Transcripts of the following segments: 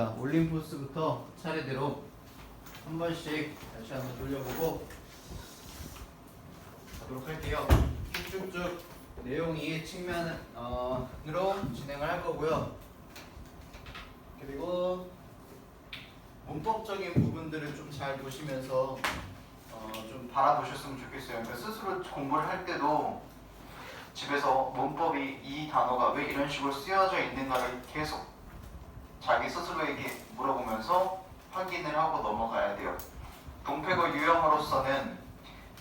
자, 올림포스부터 차례대로 한 번씩 다시 한번 돌려보고 가도록 할게요. 쭉쭉쭉 내용이 측면으로 진행을 할 거고요. 그리고 문법적인 부분들을 좀 잘 보시면서 좀 바라보셨으면 좋겠어요. 그러니까 스스로 공부를 할 때도 집에서 문법이 이 단어가 왜 이런 식으로 쓰여져 있는가를 계속 자기 스스로에게 물어보면서 확인을 하고 넘어가야 돼요. 동태고 유형으로서는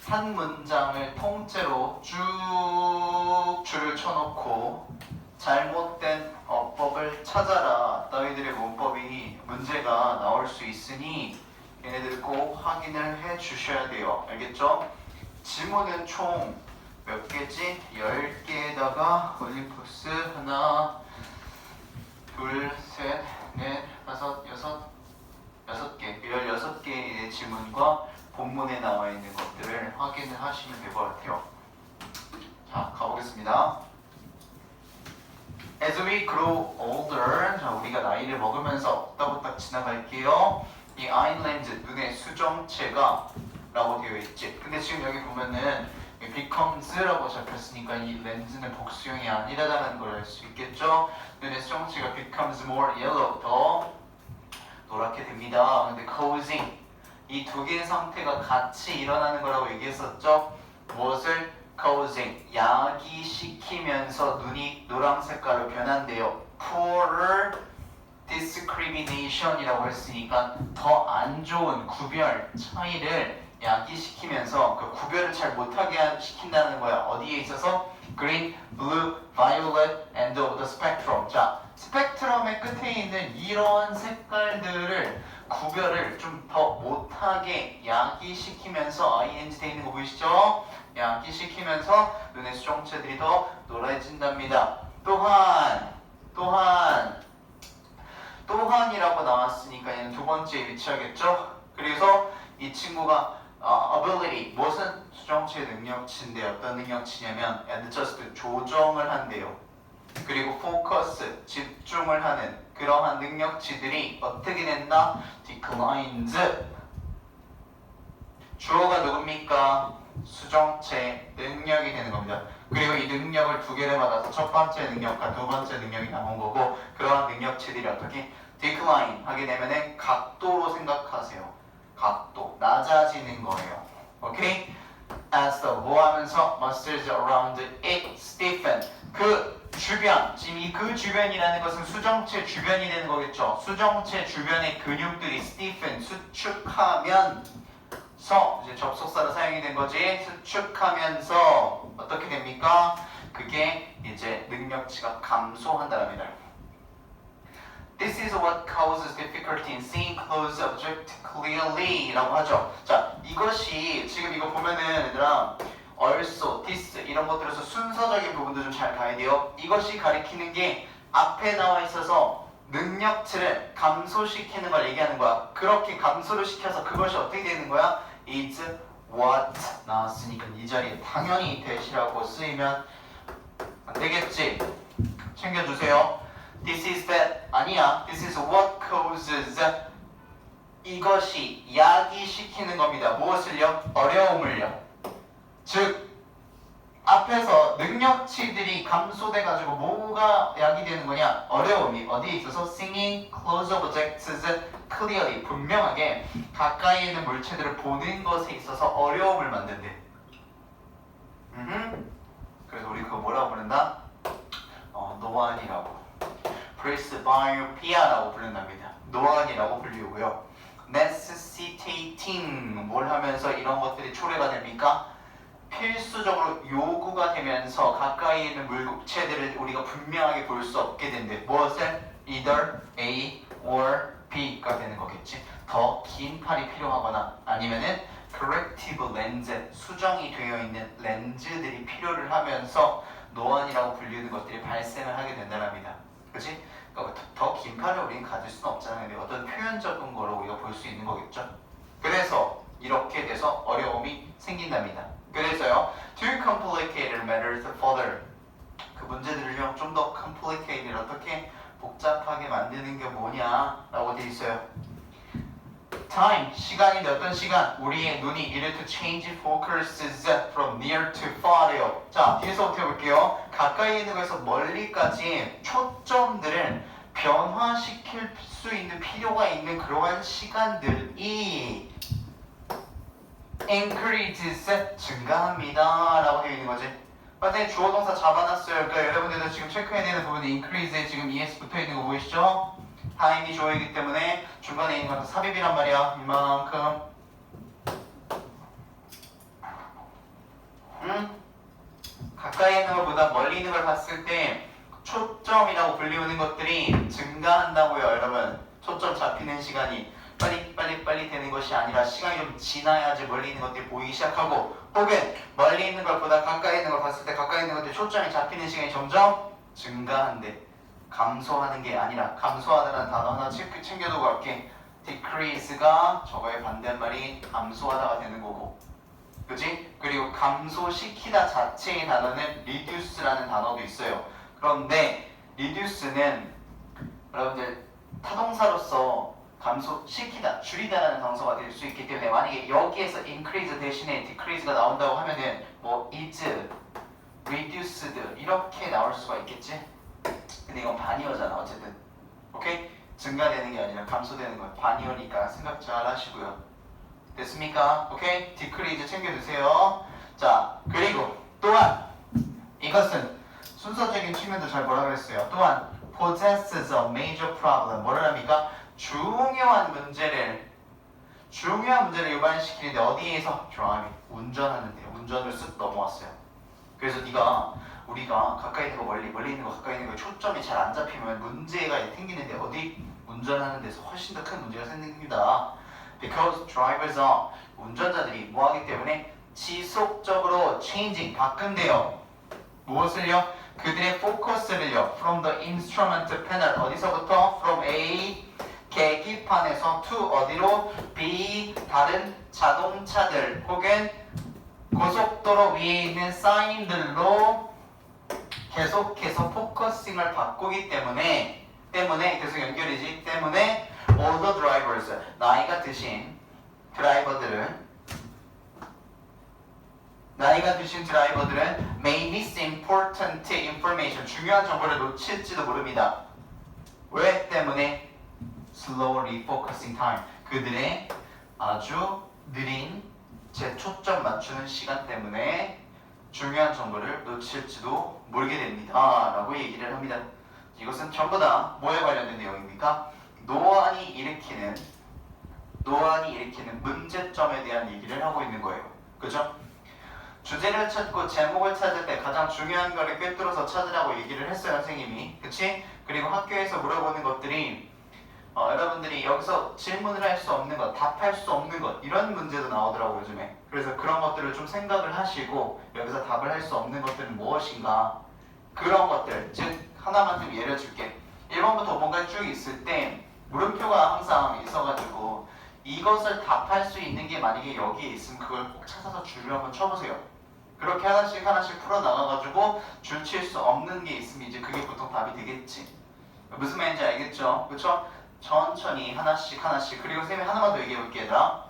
한 문장을 통째로 쭉 줄을 쳐놓고 잘못된 어법을 찾아라. 너희들의 문법이 문제가 나올 수 있으니 얘네들 꼭 확인을 해 주셔야 돼요. 알겠죠? 지문은 총 몇 개지? 10개에다가 올림포스 하나 둘, 셋, 넷, 다섯, 여섯 개 16개의 지문과 본문에 나와 있는 것들을 확인을 하시면 될 것 같아요. 자, 가보겠습니다. As we grow older, 자, 우리가 나이를 먹으면서 따박딱 지나갈게요. 이 아인랜드, 눈의 수정체가 라고 되어 있지. 근데 지금 여기 보면은 becomes라고 잡혔으니까 이 렌즈는 복수형이 아니라는 걸 알 수 있겠죠? 눈의 수정체가 becomes more yellow, 더 노랗게 됩니다. 근데 causing, 이 두 개의 상태가 같이 일어나는 거라고 얘기했었죠? 무엇을? causing, 야기시키면서 눈이 노란 색깔로 변한대요. poorer discrimination이라고 했으니까 더 안 좋은 구별, 차이를 야기시키면서 그 구별을 잘 못하게 시킨다는 거야. 어디에 있어서? green, blue, violet, and the spectrum. 자, 스펙트럼의 끝에 있는 이런 색깔들을 구별을 좀 더 못하게 야기시키면서 ing 돼 있는 거 보이시죠? 야기시키면서 눈의 수정체들이 더 노래진답니다. 또한이라고 나왔으니까 얘는 두 번째에 위치하겠죠? 그래서 이 친구가 ability, 무엇은 수정체의 능력치인데 어떤 능력치냐면 adjust, 조정을 한대요. 그리고 focus, 집중을 하는 그러한 능력치들이 어떻게 된다? declines. 주어가 누굽니까? 수정체 능력이 되는 겁니다. 그리고 이 능력을 두 개를 받아서 첫 번째 능력과 두 번째 능력이 나온 거고, 그러한 능력치들이 어떻게 decline 하게 되면은 각도로 생각하세요. 각도, 낮아지는 거예요. 오케이? As the 뭐 하면서 muscles around it stiffen. 그 주변, 지금 이 그 주변이라는 것은 수정체 주변이 되는 거겠죠. 수정체 주변의 근육들이 stiffen, 수축하면서, 이제 접속사로 사용이 된 거지. 수축하면서 어떻게 됩니까? 그게 이제 능력치가 감소한다는 겁니다. This is what causes difficulty in seeing close object clearly 라고 하죠. 자, 이것이 지금 이거 보면은 얘들아 also, this 이런 것들에서 순서적인 부분도 좀 잘 봐야 돼요. 이것이 가리키는 게 앞에 나와 있어서 능력치를 감소시키는 걸 얘기하는 거야. 그렇게 감소를 시켜서 그것이 어떻게 되는 거야? is what 나왔으니까 이 자리에 당연히 대시라고 쓰이면 안 되겠지. 챙겨주세요. This is that 아니야. This is what causes 이것이 야기시키는 겁니다. 무엇을요? 어려움을요. 즉 앞에서 능력치들이 감소돼가지고 뭐가 야기되는 거냐? 어려움이 어디에 있어서 seeing close objects clearly 분명하게 가까이 있는 물체들을 보는 것에 있어서 어려움을 만든대. 그래서 우리 그거 뭐라고 부른다? 노안이라고. presbyophia라고 부른답니다. 노안이라고 불리고요. necessitating 뭘 하면서 이런 것들이 초래가 됩니까? 필수적으로 요구가 되면서 가까이 있는 물체들을 우리가 분명하게 볼 수 없게 된대. 무엇을? either A or B가 되는 거겠지. 더 긴 팔이 필요하거나 아니면은 corrective lens, 수정이 되어 있는 렌즈들이 필요를 하면서 노안이라고 불리는 것들이 발생을 하게 된다랍니다. 그렇지? 그러니까 더 긴 팔을 우리는 가질 수는 없잖아요. 근데 어떤 표현적인 거로 우리가 볼 수 있는 거겠죠. 그래서 이렇게 돼서 어려움이 생긴답니다. 그래서요, to complicate matters further, 그 문제들을요 좀 더 complicated 어떻게 복잡하게 만드는 게 뭐냐 라고 돼 있어요. time, 시간인데 어떤 시간? 우리의 눈이 이를 to change focuses from near to far래요. 자, 뒤에서부터 해볼게요. 가까이 있는 거에서 멀리까지 초점들을 변화시킬 수 있는 필요가 있는 그러한 시간들이 increases, 증가합니다 라고 되어 있는 거지. 선생님 주어 동사 잡아놨어요. 그러니까 여러분들도 지금 체크해내는 부분이 increase에 지금 es 붙어있는 거 보이시죠? 타임이 주어이기 때문에 중간에 있는 건 삽입이란 말이야. 이만큼. 가까이 있는 것보다 멀리 있는 걸 봤을 때 초점이라고 불리우는 것들이 증가한다고요, 여러분. 초점 잡히는 시간이 빨리 되는 것이 아니라 시간이 좀 지나야지 멀리 있는 것들이 보이기 시작하고, 혹은 멀리 있는 것보다 가까이 있는 걸 봤을 때 가까이 있는 것들이 초점이 잡히는 시간이 점점 증가한대. 감소하는 게 아니라, 감소하다는 단어 하나 챙겨두고 갈게. decrease가 저거의 반대말이 감소하다가 되는 거고, 그치? 그리고 감소시키다 자체의 단어는 reduce라는 단어도 있어요. 그런데 reduce는 여러분들 타동사로서 감소시키다, 줄이다라는 동사가 될 수 있기 때문에 만약에 여기에서 increase 대신에 decrease가 나온다고 하면은 뭐 is, reduced 이렇게 나올 수가 있겠지? 근데 이건 반이어잖아 어쨌든. 오케이? 증가되는 게 아니라 감소되는 거야. 반이어니까 생각 잘 하시고요. 됐습니까? 오케이? decrease 챙겨두세요. 자, 그리고 또한 이것은 순서적인 측면도 잘 뭐라 그랬어요. 또한 possesses a major problem. 뭐를 합니까? 중요한 문제를 유발시키는데 어디에서? 드라이빙, 운전하는데. 운전을 쓱 넘어왔어요. 그래서 우리가 가까이 있는 거 멀리 있는 거 가까이 있는 거 초점이 잘 안 잡히면 문제가 생기는데 어디? 운전하는 데서 훨씬 더 큰 문제가 생깁니다. Because drivers are, 운전자들이 뭐하기 때문에 지속적으로 changing, 바꾼대요. 무엇을요? 그들의 포커스를요. From the instrument panel, 어디서부터? From A, 계기판에서 to 어디로? B, 다른 자동차들 혹은 고속도로 위에 있는 사인들로 계속해서 포커싱을 바꾸기 때문에 계속 연결이지. 때문에 all the drivers, 나이가 드신 드라이버들은 may miss important information, 중요한 정보를 놓칠지도 모릅니다. 왜 때문에? slow refocusing time, 그들의 아주 느린 재초점 맞추는 시간 때문에 중요한 정보를 놓칠지도 모르게 됩니다 라고 얘기를 합니다. 이것은 전부 다 뭐에 관련된 내용입니까? 노안이 일으키는 문제점에 대한 얘기를 하고 있는 거예요. 그죠? 주제를 찾고 제목을 찾을 때 가장 중요한 거를 꿰뚫어서 찾으라고 얘기를 했어요, 선생님이. 그치? 그리고 학교에서 물어보는 것들이 여러분들이 여기서 질문을 할 수 없는 것, 답할 수 없는 것, 이런 문제도 나오더라고요, 요즘에. 그래서 그런 것들을 좀 생각을 하시고 여기서 답을 할 수 없는 것들은 무엇인가, 그런 것들, 즉 하나만 좀 예를 줄게. 1번부터 5번까지 쭉 있을 때 물음표가 항상 있어가지고 이것을 답할 수 있는 게 만약에 여기에 있으면 그걸 꼭 찾아서 줄을 한번 쳐보세요. 그렇게 하나씩 풀어나가가지고 줄 칠 수 없는 게 있으면 이제 그게 보통 답이 되겠지. 무슨 말인지 알겠죠? 그쵸? 천천히 하나씩. 그리고 쌤이 하나만 더 얘기해볼게, 얘들아.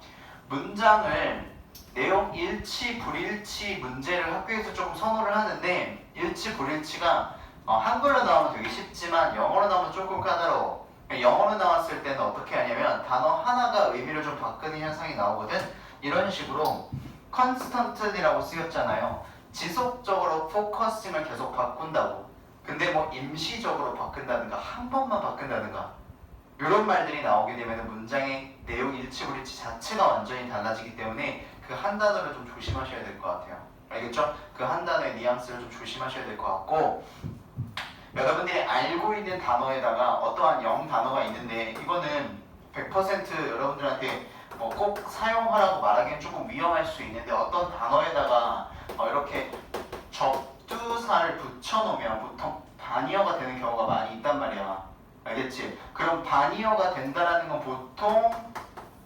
문장을 내용 일치 불일치 문제를 학교에서 조금 선호를 하는데, 일치 불일치가 한글로 나오면 되게 쉽지만 영어로 나오면 조금 까다로워. 영어로 나왔을 때는 어떻게 하냐면 단어 하나가 의미를 좀 바꾸는 현상이 나오거든. 이런 식으로 constantly라고 쓰였잖아요. 지속적으로 포커싱을 계속 바꾼다고. 근데 뭐 임시적으로 바꾼다든가 한 번만 바꾼다든가 이런 말들이 나오게 되면 문장의 내용 일치 불일치 자체가 완전히 달라지기 때문에 그 한 단어를 좀 조심하셔야 될 것 같아요. 알겠죠? 그 한 단어의 뉘앙스를 좀 조심하셔야 될 것 같고, 여러분들이 알고 있는 단어에다가 어떠한 단어가 있는데 이거는 100% 여러분들한테 꼭 사용하라고 말하기엔 조금 위험할 수 있는데, 어떤 단어에다가 이렇게 접두사를 붙여놓으면 보통 반이어가 되는 경우가 많이 있단 말이야. 알겠지? 그럼 반이어가 된다라는 건 보통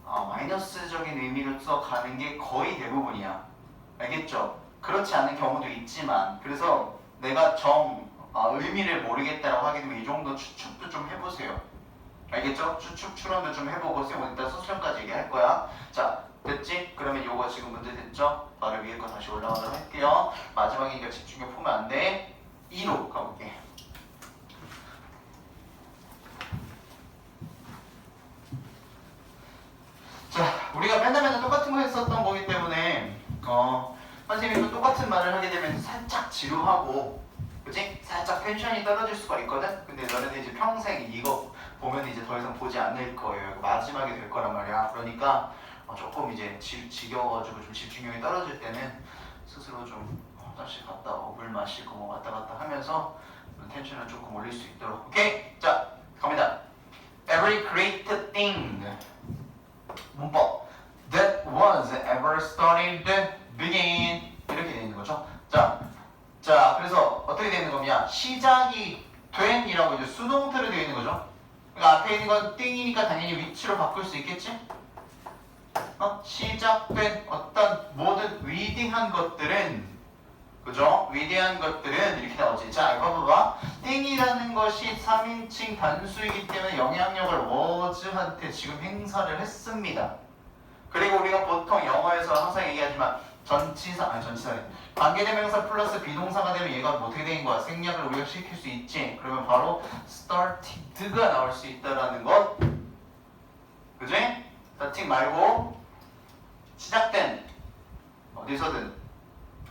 마이너스적인 의미로서 가는 게 거의 대부분이야. 알겠죠? 그렇지 않은 경우도 있지만, 그래서 내가 의미를 모르겠다라고 하게 되면 이 정도 추측도 좀 해보세요. 알겠죠? 추측 추론도 좀 해보고 쌤 일단 수술까지 얘기할 거야. 자, 됐지? 그러면 요거 지금 문제 됐죠? 바로 위에 거 다시 올라가도록 할게요. 마지막에 이거 집중해 보면 안 돼. 2로 가볼게. 자, 우리가 맨날 똑같은 거 했었던 거기 때문에 선생님이 또 똑같은 말을 하게 되면 살짝 지루하고, 그치? 살짝 텐션이 떨어질 수가 있거든? 근데 너네들 이제 평생 이거 보면 이제 더 이상 보지 않을 거예요. 마지막에 될 거란 말이야. 그러니까 조금 이제 지겨워가지고 좀 집중력이 떨어질 때는 스스로 좀 화장실 갔다 오고 물 마시고 뭐 왔다 갔다 하면서 텐션을 조금 올릴 수 있도록. 오케이? 자, 갑니다. Every great thing. 문법. That was ever started begin. 이렇게 되어 있는 거죠. 자, 그래서 어떻게 되는 거냐? 시작이 된이라고 이제 수동태로 되어 있는 거죠. 그러니까 앞에 있는 건 띵이니까 당연히 위치로 바꿀 수 있겠지? 시작된 어떤 모든 위대한 것들은, 그죠? 위대한 것들은 이렇게 나오지. 자, 이거 봐봐. 띵이라는 것이 3인칭 단수이기 때문에 영향력을 was한테 지금 행사를 했습니다. 그리고 우리가 보통 영어에서 항상 얘기하지만 전치사래. 관계대명사 플러스 비동사가 되면 얘가 어떻게 되는 거야? 생략을 우리가 시킬 수 있지. 그러면 바로 started가 나올 수 있다라는 것. 그지? starting 말고 시작된, 어디서든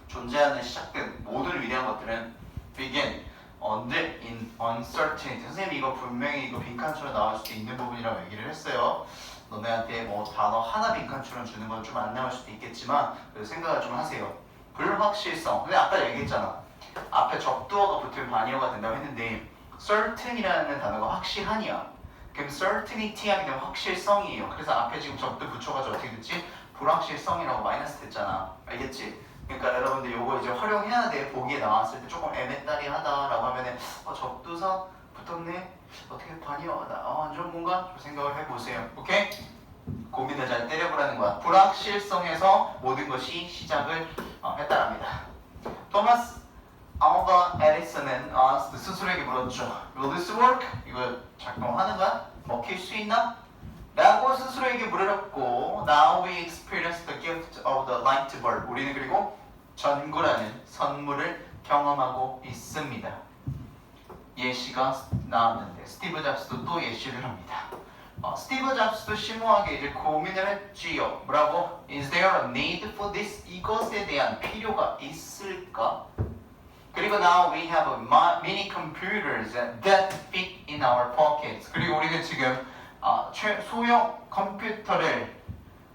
존재하는 시작된 모든 위대한 것들은 begin under in uncertainty. 선생님이 이거 분명히 이거 빈칸처럼 나올 수도 있는 부분이라고 얘기를 했어요. 너네한테 뭐 단어 하나 빈칸처럼 주는 건 좀 안 나올 수도 있겠지만 생각을 좀 하세요. 불확실성. 근데 아까 얘기했잖아. 앞에 적두어가 붙으면 반의어가 된다고 했는데 certain이라는 단어가 확실한이야. 그럼 certainty 하게 되면 확실성이에요. 그래서 앞에 지금 적두 붙여가지고 어떻게 됐지? 불확실성이라고 마이너스 됐잖아. 알겠지? 그러니까 여러분들 요거 이제 활용해야 돼. 보기에 나왔을 때 조금 애매따리하다라고 하면은 적두사 붙었네? 어떻게 반의어다? 완전 뭔가? 좀 생각을 해보세요. 오케이? 고민을 잘 때려보라는 거야. 불확실성에서 모든 것이 시작을 했다랍니다. 토마스 알바 에디슨은 스스로에게 물었죠. Will this work? 이거 작동하는 거야? 먹힐 수 있나? 라고 스스로에게 물었고, Now we experience the gift of the light bulb. 우리는 그리고 전구라는 선물을 경험하고 있습니다. 예시가 나왔는데 스티브 잡스도 또 예시를 합니다. 스티브 잡스도 심오하게 이제 고민을 했지요. 뭐라고? Is there a need for this? 이것에 대한 필요가 있을까? 그리고 now we have mini computers that fit in our pockets. 그리고 우리는 지금 소형 컴퓨터를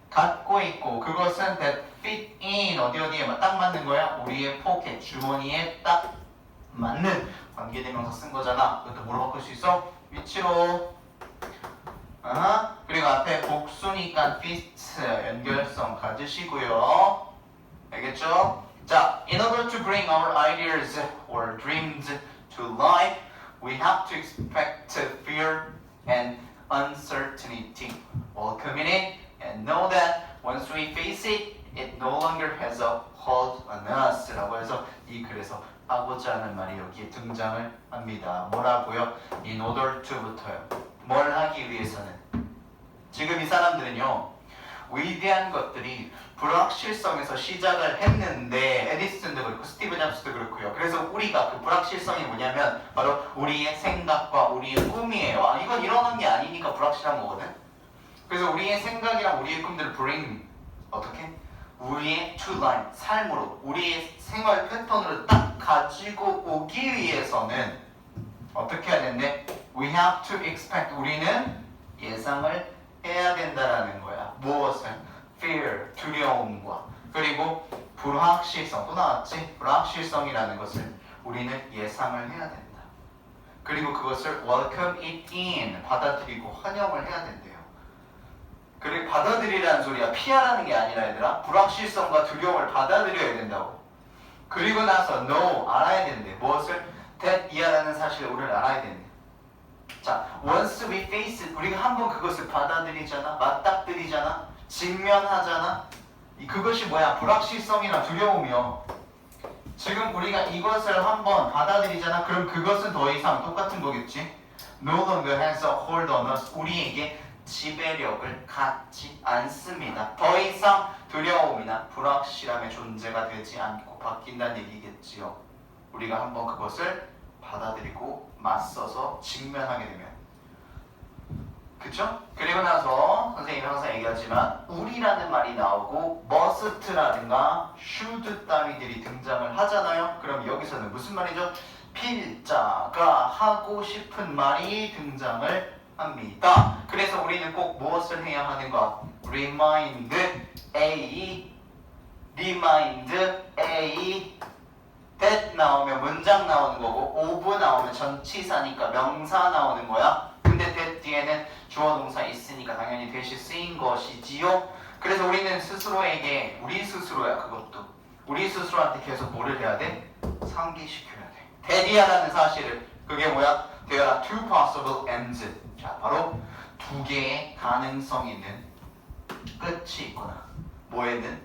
갖고 있고 그것은 that fit in 어디에 딱 맞는 거야? 우리의 포켓 주머니에 딱 맞는 관계대명사 쓴 거잖아. 그것도 뭐로 바꿀 수 있어? 위치로. 그리고 앞에 복수니까 fit 연결성 가지시고요. 알겠죠? 자, in order to bring our ideas or dreams to life, we have to expect fear and uncertainty. Welcome it and know that once we face it, it no longer has a hold on us. 라고 해서 이 글에서 하고자 하는 말이 여기에 등장을 합니다. 뭐라고요? In order to부터요. 뭘 하기 위해서는? 지금 이 사람들은요, 위대한 것들이 불확실성에서 시작을 했는데 에디슨도 그렇고 스티브 잡스도 그렇고요. 그래서 우리가 그 불확실성이 뭐냐면 바로 우리의 생각과 우리의 꿈이에요. 이건 일어난 게 아니니까 불확실한 거거든. 그래서 우리의 생각이랑 우리의 꿈들을 bring 어떻게? 우리의 to life, 삶으로 우리의 생활 패턴으로 딱 가지고 오기 위해서는 어떻게 해야 되는데? We have to expect. 우리는 예상을 해야 된다라는 거야. 무엇을? fear, 두려움과 그리고 불확실성. 또 나왔지? 불확실성이라는 것을 우리는 예상을 해야 된다. 그리고 그것을 welcome it in, 받아들이고 환영을 해야 된대요. 그리고 받아들이라는 소리야. 피하라는 게 아니라 얘들아. 불확실성과 두려움을 받아들여야 된다고. 그리고 나서 know, 알아야 되는데 무엇을? that 이하라는 사실을 우리를 알아야 되는데. 자, once we face it, 우리가 한번 그것을 받아들이잖아, 맞닥뜨리잖아, 직면하잖아. 그것이 뭐야? 불확실성이나 두려움이요. 지금 우리가 이것을 한번 받아들이잖아. 그럼 그것은 더 이상 똑같은 거겠지. No longer has a hold on us. 우리에게 지배력을 갖지 않습니다. 더 이상 두려움이나 불확실함의 존재가 되지 않고 바뀐다는 얘기겠지요. 우리가 한번 그것을 받아들이고 맞서서 직면하게 되면. 그쵸? 그리고 나서 선생님이 항상 얘기하지만 우리라는 말이 나오고 must라든가 should 따위들이 등장을 하잖아요. 그럼 여기서는 무슨 말이죠? 필자가 하고 싶은 말이 등장을 합니다. 그래서 우리는 꼭 무엇을 해야 하는가? remind A, that 나오면 문장 나오는 거고 of 나오면 전치사니까 명사 나오는 거야. 근데 that 뒤에는 주어 동사 있으니까 당연히 대시 쓰인 것이지요. 그래서 우리는 스스로에게 우리 스스로야 그것도 우리 스스로한테 계속 뭐를 해야 돼? 상기시켜야 돼. 대리하라는 사실을 그게 뭐야? There are two possible ends. 자 바로 두 개의 가능성이 있는 끝이 있구나. 뭐에는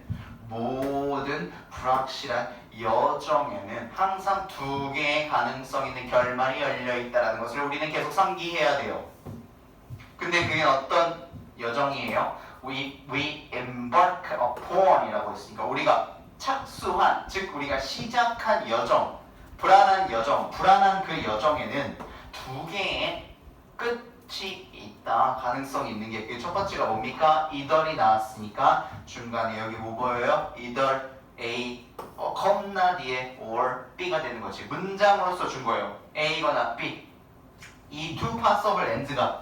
모든 불확실한 여정에는 항상 두 개의 가능성 있는 결말이 열려 있다는 것을 우리는 계속 상기해야 돼요. 근데 그게 어떤 여정이에요? We embark upon 이라고 했으니까 우리가 착수한, 즉 우리가 시작한 여정, 불안한 여정, 불안한 그 여정에는 두 개의 끝이 있다. 가능성이 있는 게 그 첫 번째가 뭡니까? either이 나왔으니까 중간에 여기 뭐 보여요? either A 컴나 뒤에 or B가 되는 거지. 문장으로서 준 거예요. A거나 B. 이 two possible ends가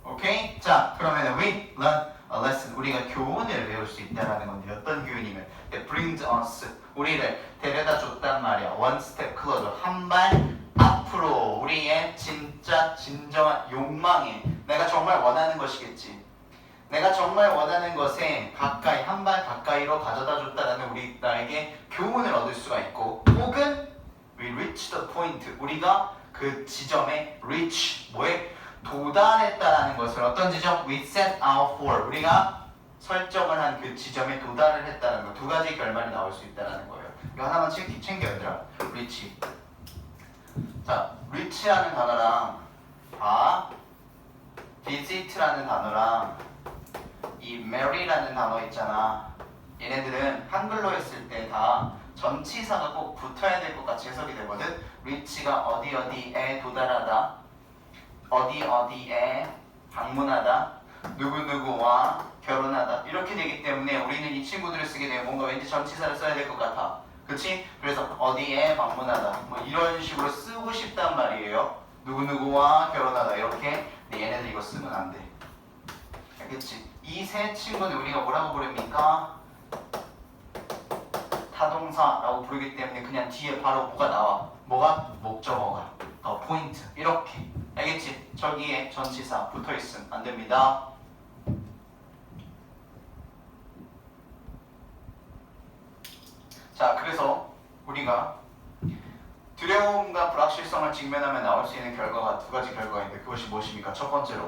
오케이? 자 그러면 we learn a lesson. 우리가 교훈을 배울 수 있다는 건데 어떤 교훈이면 that brings us 우리를 데려다 줬단 말이야. one step closer 한 발 앞으로 우리의 진짜 진정한 욕망에 내가 정말 원하는 것이겠지. 내가 정말 원하는 것에 가까이 한 발 가까이로 가져다 줬다라는 우리 나에게 교훈을 얻을 수가 있고 혹은 we reach the point 우리가 그 지점에 reach 뭐에 도달했다라는 것을 어떤 지점? we set out for 우리가 설정을 한 그 지점에 도달을 했다는 거 두 가지 결말이 나올 수 있다는 거예요. 이거 하나만 챙겨 얘들아. reach. 자, reach라는 단어랑 visit라는 단어랑 이 marry라는 단어 있잖아. 얘네들은 한글로 했을 때 다 전치사가 꼭 붙어야 될 것 같이 해석이 되거든. reach가 어디 어디에 도달하다, 어디 어디에 방문하다, 누구누구와 결혼하다 이렇게 되기 때문에 우리는 이 친구들을 쓰게 되면 뭔가 왠지 전치사를 써야 될 것 같아. 그치? 그래서 어디에 방문하다 뭐 이런 식으로 쓰고 싶단 말이에요. 누구누구와 결혼하다 이렇게. 근데 얘네들 이거 쓰면 안 돼. 알겠지? 이 세 친구는 우리가 뭐라고 부릅니까? 타동사라고 부르기 때문에 그냥 뒤에 바로 뭐가 나와. 뭐가? 목적어가. 포인트. 이렇게. 알겠지? 저기에 전치사 붙어있으면 안 됩니다. 자, 그래서 우리가 두려움과 불확실성을 직면하면 나올 수 있는 결과가 두 가지 결과가 있는데 그것이 무엇입니까? 첫 번째로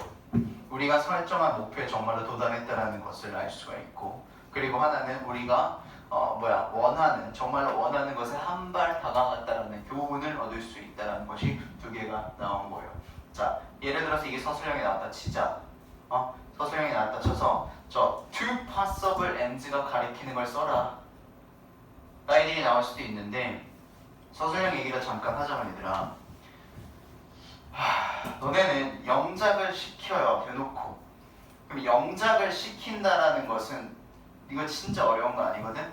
우리가 설정한 목표에 정말로 도달했다는 것을 알 수가 있고 그리고 하나는 우리가 정말로 원하는 것에 한 발 다가갔다는 교훈을 얻을 수 있다는 것이 두 개가 나온 거예요. 자, 예를 들어서 이게 서술형에 나왔다 치자. 서술형에 나왔다 쳐서 저 two possible ends가 가리키는 걸 써라. 라인이 나올 수도 있는데 서술형 얘기를 잠깐 하자면 얘들아. 너네는 영작을 시켜요. 대놓고. 그럼 영작을 시킨다라는 것은 이거 진짜 어려운 거 아니거든?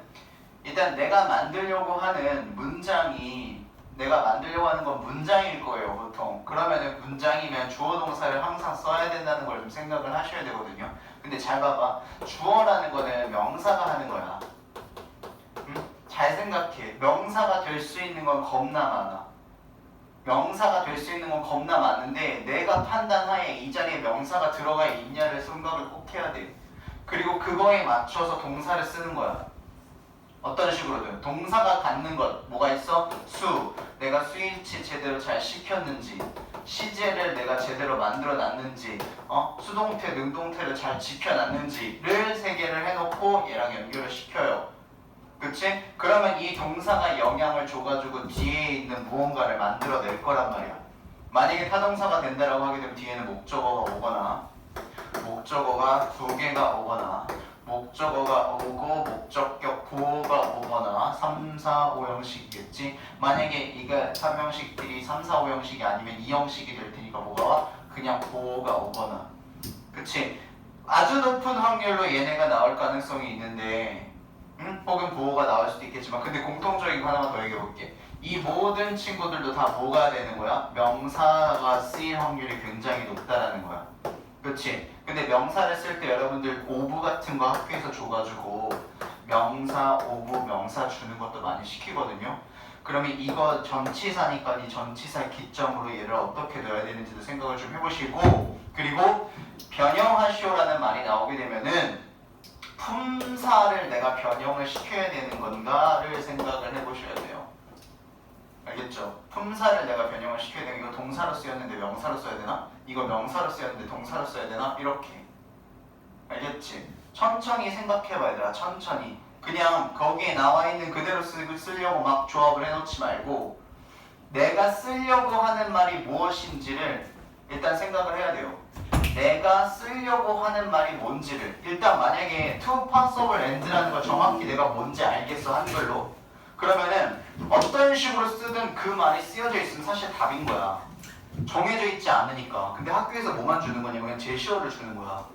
일단 내가 만들려고 하는 문장이 내가 만들려고 하는 건 문장일 거예요 보통. 그러면은 문장이면 주어 동사를 항상 써야 된다는 걸 좀 생각을 하셔야 되거든요. 근데 잘 봐봐. 주어라는 거는 명사가 하는 거야. 잘 생각해. 명사가 될 수 있는 건 겁나 많아. 명사가 될 수 있는 건 겁나 많은데 내가 판단하에 이 자리에 명사가 들어가 있냐를 생각을 꼭 해야 돼. 그리고 그거에 맞춰서 동사를 쓰는 거야. 어떤 식으로든 동사가 갖는 것 뭐가 있어? 수, 내가 스위치 제대로 잘 시켰는지, 시제를 내가 제대로 만들어 놨는지, 수동태, 능동태를 잘 지켜놨는지를 세 개를 해놓고 얘랑 연결을 시켜요. 그치? 그러면 이 동사가 영향을 줘가지고 뒤에 있는 무언가를 만들어낼 거란 말이야. 만약에 타동사가 된다라고 하게 되면 뒤에는 목적어가 오거나 목적어가 두 개가 오거나 목적어가 오고 목적격 보호가 오거나 3, 4, 5형식이겠지. 만약에 이거 3형식들이 3, 4, 5형식이 아니면 2형식이 될 테니까 뭐가 와? 그냥 보호가 오거나. 그치? 아주 높은 확률로 얘네가 나올 가능성이 있는데 혹은 보호가 나올 수도 있겠지만 근데 공통적인 거 하나만 더 얘기해 볼게. 이 모든 친구들도 다 뭐가 되는 거야? 명사가 쓰일 확률이 굉장히 높다라는 거야. 그렇지? 근데 명사를 쓸 때 여러분들 오브 같은 거 학교에서 줘가지고 명사, 오브, 명사 주는 것도 많이 시키거든요. 그러면 이거 전치사니까 이 전치사 기점으로 얘를 어떻게 넣어야 되는지도 생각을 좀 해보시고 그리고 변형하시오라는 말이 나오게 되면은 품사를 내가 변형을 시켜야 되는 건가를 생각을 해보셔야 돼요. 알겠죠? 품사를 내가 변형을 시켜야 되는 이거 동사로 쓰였는데 명사로 써야 되나? 이거 명사로 쓰였는데 동사로 써야 되나? 이렇게. 알겠지? 천천히 생각해봐 얘들아. 천천히. 그냥 거기에 나와 있는 그대로 쓰려고 막 조합을 해놓지 말고 내가 쓰려고 하는 말이 무엇인지를 일단 생각을 해야 돼요. 내가 쓰려고 하는 말이 뭔지를 일단 만약에 to possible and라는 걸 정확히 내가 뭔지 알겠어 한글로 그러면은 어떤 식으로 쓰든 그 말이 쓰여져 있으면 사실 답인 거야. 정해져 있지 않으니까. 근데 학교에서 뭐만 주는 거냐면 그냥 제시어를 주는 거야.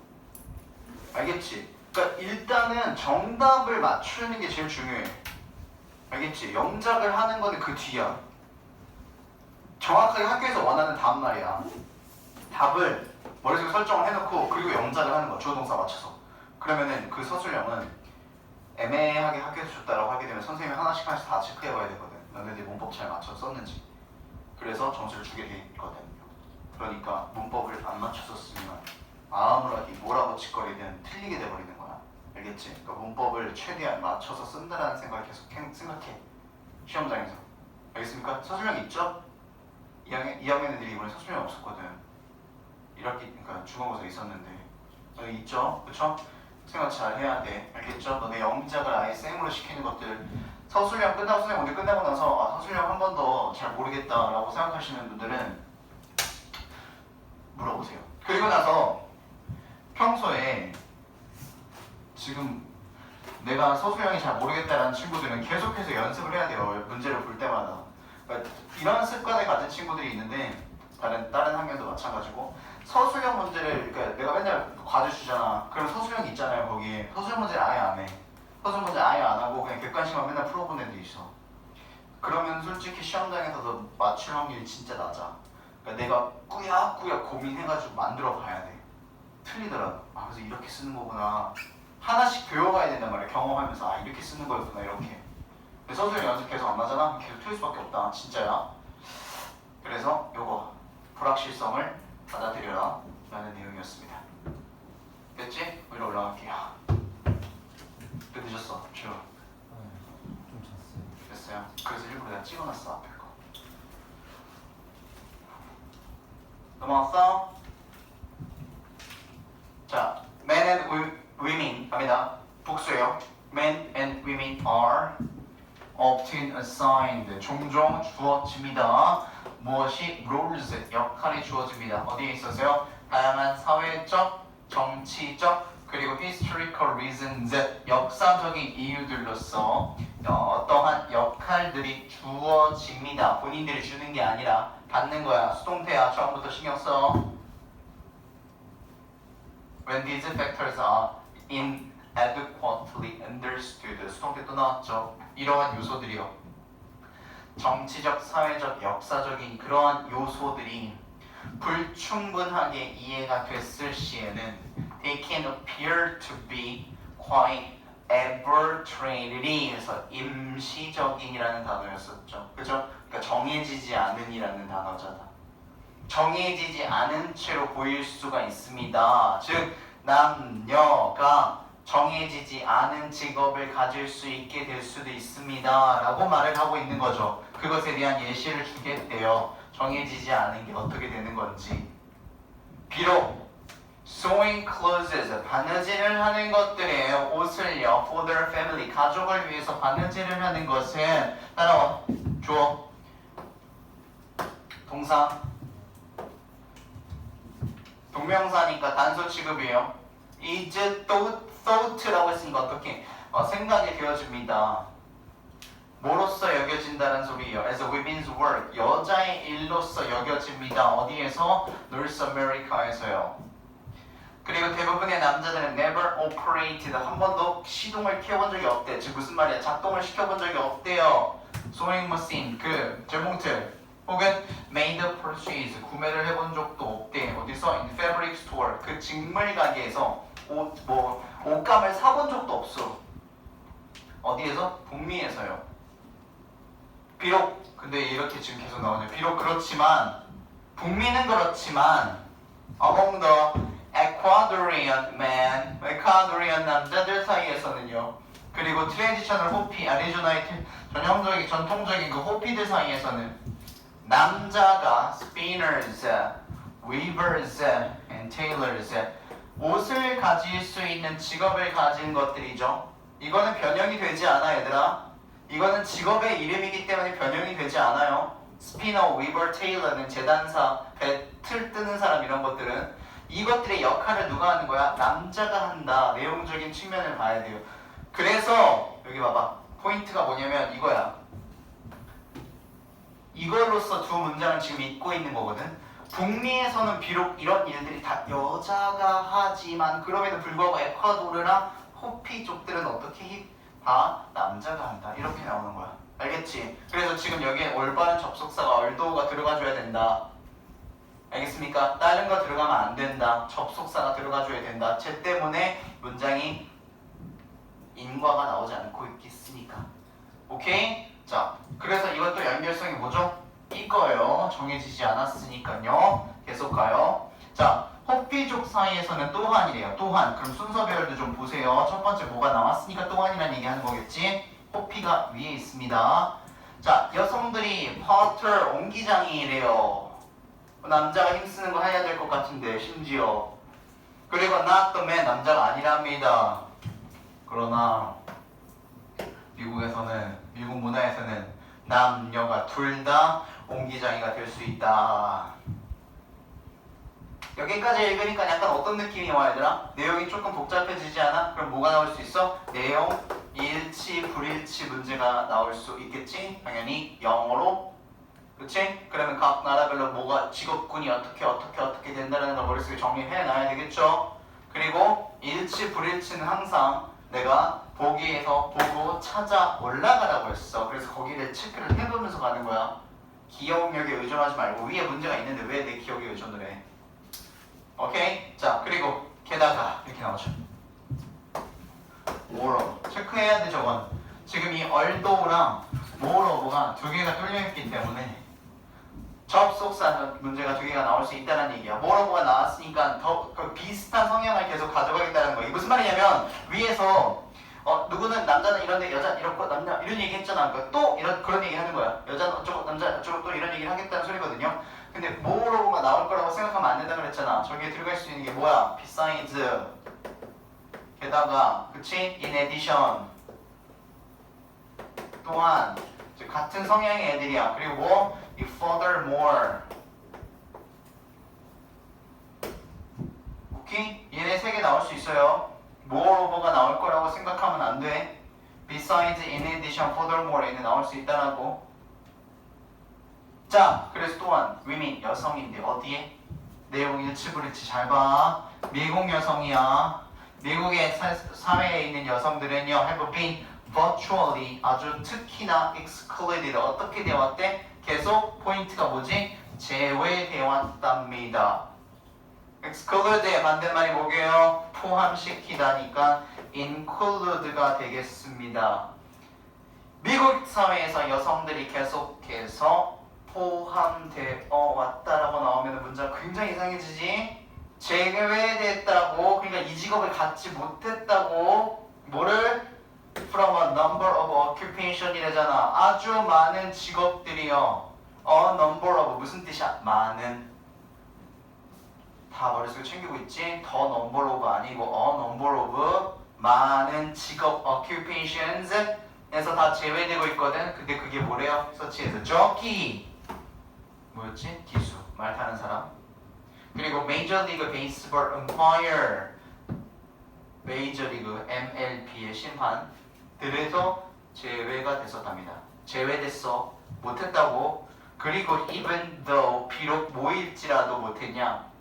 알겠지? 그러니까 일단은 정답을 맞추는 게 제일 중요해. 알겠지? 영작을 하는 거는 그 뒤야. 정확하게 학교에서 원하는 답 말이야. 답을 머릿속에 설정을 해놓고 그리고 영작을 하는 거야. 주어 동사 맞춰서. 그러면은 그 서술형은 애매하게 학교에서 줬다라고 하게 되면 선생님이 하나씩 다 체크해봐야 되거든. 너네들이 문법 잘 맞춰서 썼는지. 그래서 점수를 주게 돼 있거든요. 그러니까 문법을 안 맞춰서 쓰면 아무리 뭐라고 짓거리든 틀리게 돼버리는 거야. 알겠지? 그러니까 문법을 최대한 맞춰서 쓴다라는 생각을 계속 생각해. 시험장에서. 알겠습니까? 서술형 있죠? 2학년 애들이 이번에 서술형 없었거든. 1학기 그러니까 중간고사 있었는데 여기 있죠? 그쵸? 생각 잘 해야 돼. 알겠죠? 너네 영작을 아예 생으로 시키는 것들 서술형 끝나고 선생님 오늘 끝나고 나서 서술형 한 번 더 잘 모르겠다라고 생각하시는 분들은 물어보세요. 그리고 나서 평소에 지금 내가 서술형이 잘 모르겠다라는 친구들은 계속해서 연습을 해야 돼요. 문제를 볼 때마다. 그러니까 이런 습관을 가진 친구들이 있는데 다른 학년도 마찬가지고 서술형 문제를 그러니까 내가 맨날 과제 주잖아. 그럼 서술형 있잖아요. 거기에 서술 문제를 아예 안 해. 서술 문제 아예 안 하고 그냥 객관식만 맨날 풀어본 애들이 있어. 그러면 솔직히 시험장에서도 맞출 확률이 진짜 낮아. 그러니까 내가 꾸역꾸역 고민해가지고 만들어 봐야 돼. 틀리더라고. 그래서 이렇게 쓰는 거구나. 하나씩 배워가야 된단 말이야. 경험하면서 이렇게 쓰는 거였구나 이렇게. 근데 서술형 연습 계속 안 나잖아? 계속 틀릴 수밖에 없다. 진짜야. 그래서 요거 불확실성을 받아들여라 라는 내용이었습니다. 됐지? 위로 올라갈게요. 왜 늦었어? 좀 잤어요. 됐어요? 그래서 일부러 내가 찍어놨어 앞에 거. 넘어왔어? 자, men and women 갑니다. 복수예요. Men and women are often assigned 종종 주어집니다. 무엇이 roles 역할이 주어집니다. 어디에 있었어요? 다양한 사회적, 정치적 그리고 historical reasons 역사적인 이유들로서 어떠한 역할들이 주어집니다. 본인들이 주는 게 아니라 받는 거야. 수동태야. 처음부터 신경 써. When these factors are inadequately understood 수동태 또 나왔죠. 이러한 요소들이요. 정치적, 사회적, 역사적인 그러한 요소들이 불충분하게 이해가 됐을 시에는 they can appear to be quite arbitrary 그래서 임시적인이라는 단어였었죠. 그죠? 그러니까 정해지지 않은이라는 단어잖아. 정해지지 않은 채로 보일 수가 있습니다. 즉 남녀가 정해지지 않은 직업을 가질 수 있게 될 수도 있습니다 라고 말을 하고 있는 거죠. 그것에 대한 예시를 주겠대요. 정해지지 않은 게 어떻게 되는 건지. 비록 sewing clothes, 바느질을 하는 것들이에요. 옷을요, for their family, 가족을 위해서 바느질을 하는 것은 따라와, 주어, 동사, 동명사니까 단수 취급이에요. is thought라고 했으니까 어떻게 생각이 되어집니다. 뭐로서 여겨진다는 소리예요. As a women's work, 여자의 일로서 여겨집니다. 어디에서? North America에서요. 그리고 대부분의 남자들은 never operated, 한 번도 시동을 켜본 적이 없대. 즉 무슨 말이야? 작동을 시켜본 적이 없대요. sewing machine, 그 재봉틀 혹은 made purchase, 구매를 해본 적도 없대. 어디서? in fabric store, 그 직물 가게에서 옷감을 사본 적도 없어. 어디에서? 북미에서요. 비록 근데 이렇게 지금 계속 나오네요. 비록 그렇지만 북미는 그렇지만 among the Ecuadorian men, 에콰도리안 남자들 사이에서는요. 그리고 트레디셔널 호피, 아리조나의 전통적인 그 호피들 사이에서는 남자가 spinners, weavers, and tailors, 옷을 가질 수 있는 직업을 가진 것들이죠. 이거는 변형이 되지 않아, 얘들아. 이거는 직업의 이름이기 때문에 변형이 되지 않아요. 스피너, 위버, 테일러는 재단사, 배틀 뜨는 사람 이런 것들은 이것들의 역할을 누가 하는 거야? 남자가 한다. 내용적인 측면을 봐야 돼요. 그래서 여기 봐봐. 포인트가 뭐냐면 이거야. 이걸로써 두 문장을 지금 읽고 있는 거거든. 북미에서는 비록 이런 일들이 다 여자가 하지만 그럼에도 불구하고 에콰도르나 호피 쪽들은 어떻게 해? 다 남자가 한다. 이렇게 나오는 거야. 알겠지? 그래서 지금 여기에 올바른 접속사가 얼도가 들어가줘야 된다. 알겠습니까? 다른 거 들어가면 안 된다. 접속사가 들어가줘야 된다. 쟤 때문에 문장이 인과가 나오지 않고 있겠으니까. 오케이? 자, 그래서 이것도 연결성이 뭐죠? 이거예요. 정해지지 않았으니까요. 계속 가요. 자, 호피족 사이에서는 또한이래요. 또한. 그럼 순서별도 좀 보세요. 첫 번째 뭐가 나왔으니까 또한이라는 얘기 하는 거겠지? 호피가 위에 있습니다. 자, 여성들이 파터 옹기장이래요. 남자가 힘쓰는 거 해야 될 것 같은데 심지어. 그리고 not the man, 남자가 아니랍니다. 그러나 미국에서는, 미국 문화에서는 남녀가 둘 다 옹기장이가 될 수 있다. 여기까지 읽으니까 약간 어떤 느낌이 와, 얘들아? 내용이 조금 복잡해지지 않아? 그럼 뭐가 나올 수 있어? 내용 일치, 불일치 문제가 나올 수 있겠지? 당연히 영어로. 그치? 그러면 각 나라별로 뭐가 직업군이 어떻게 된다는 걸 머릿속에 정리해놔야 되겠죠? 그리고 일치, 불일치는 항상 내가 보기에서 보고 찾아 올라가라고 했어. 그래서 거기를 체크를 해보면서 가는 거야. 기억력에 의존하지 말고 위에 문제가 있는데 왜 내 기억에 의존을 해? 오케이? 자, 그리고 게다가 이렇게 나오죠. moreover. 체크해야 돼, 저건. 지금 이 although랑 moreover가 두 개가 뚫려있기 때문에 접속사 문제가 두 개가 나올 수 있다는 얘기야. moreover가 나왔으니까 더 비슷한 성향을 계속 가져가겠다는 거야. 이게 무슨 말이냐면 위에서 누구는 남자는 이런데 여자는 이렇고 남자 이런 얘기 했잖아. 그러니까 또 그런 얘기 하는 거야. 여자는 어쩌고 남자 어쩌고 또 이런 얘기를 하겠다는 소리거든요. 근데 moreover가 나올 거라고 생각하면 안 된다 그랬잖아. 저기에 들어갈 수 있는 게 뭐야? besides, 게다가, 그치? in addition, 또한, 즉 같은 성향의 애들이야. 그리고 뭐? furthermore. 오케이? 얘네 세 개 나올 수 있어요. moreover가 나올 거라고 생각하면 안 돼. besides, in addition, furthermore 얘네 나올 수 있다라고. 자, 그래서 또한 women, 여성인데 어디에? 내용 일치불일치 잘 봐. 미국 여성이야. 미국의 사회에 있는 여성들은요 have been virtually, 아주 특히나 excluded, 어떻게 되었대? 계속 포인트가 뭐지? 제외되어 왔답니다. exclude의 반대말이 뭐게요? 포함시키다니까 include가 되겠습니다. 미국 사회에서 여성들이 계속해서 포함되어 왔다라고 나오면 문제가 굉장히 이상해지지? 제외됐다고, 그러니까 이 직업을 갖지 못했다고. 뭐를? From a number of occupation이래잖아. 아주 많은 직업들이요. A number of 무슨 뜻이야? 많은. 다 머릿속에 챙기고 있지? 더 number of 아니고 a number of 많은 직업 occupations에서 다 제외되고 있거든. 근데 그게 뭐래요? 서치에서 jockey 뭐였지? 기수 말 타는 사람. 그리고 Major League Baseball umpire 메이저리그 MLB의 심판들에서 제외가 됐었답니다. 제외됐어. 못했다고. 그리고 even though 비록 모일지라도 못했냐?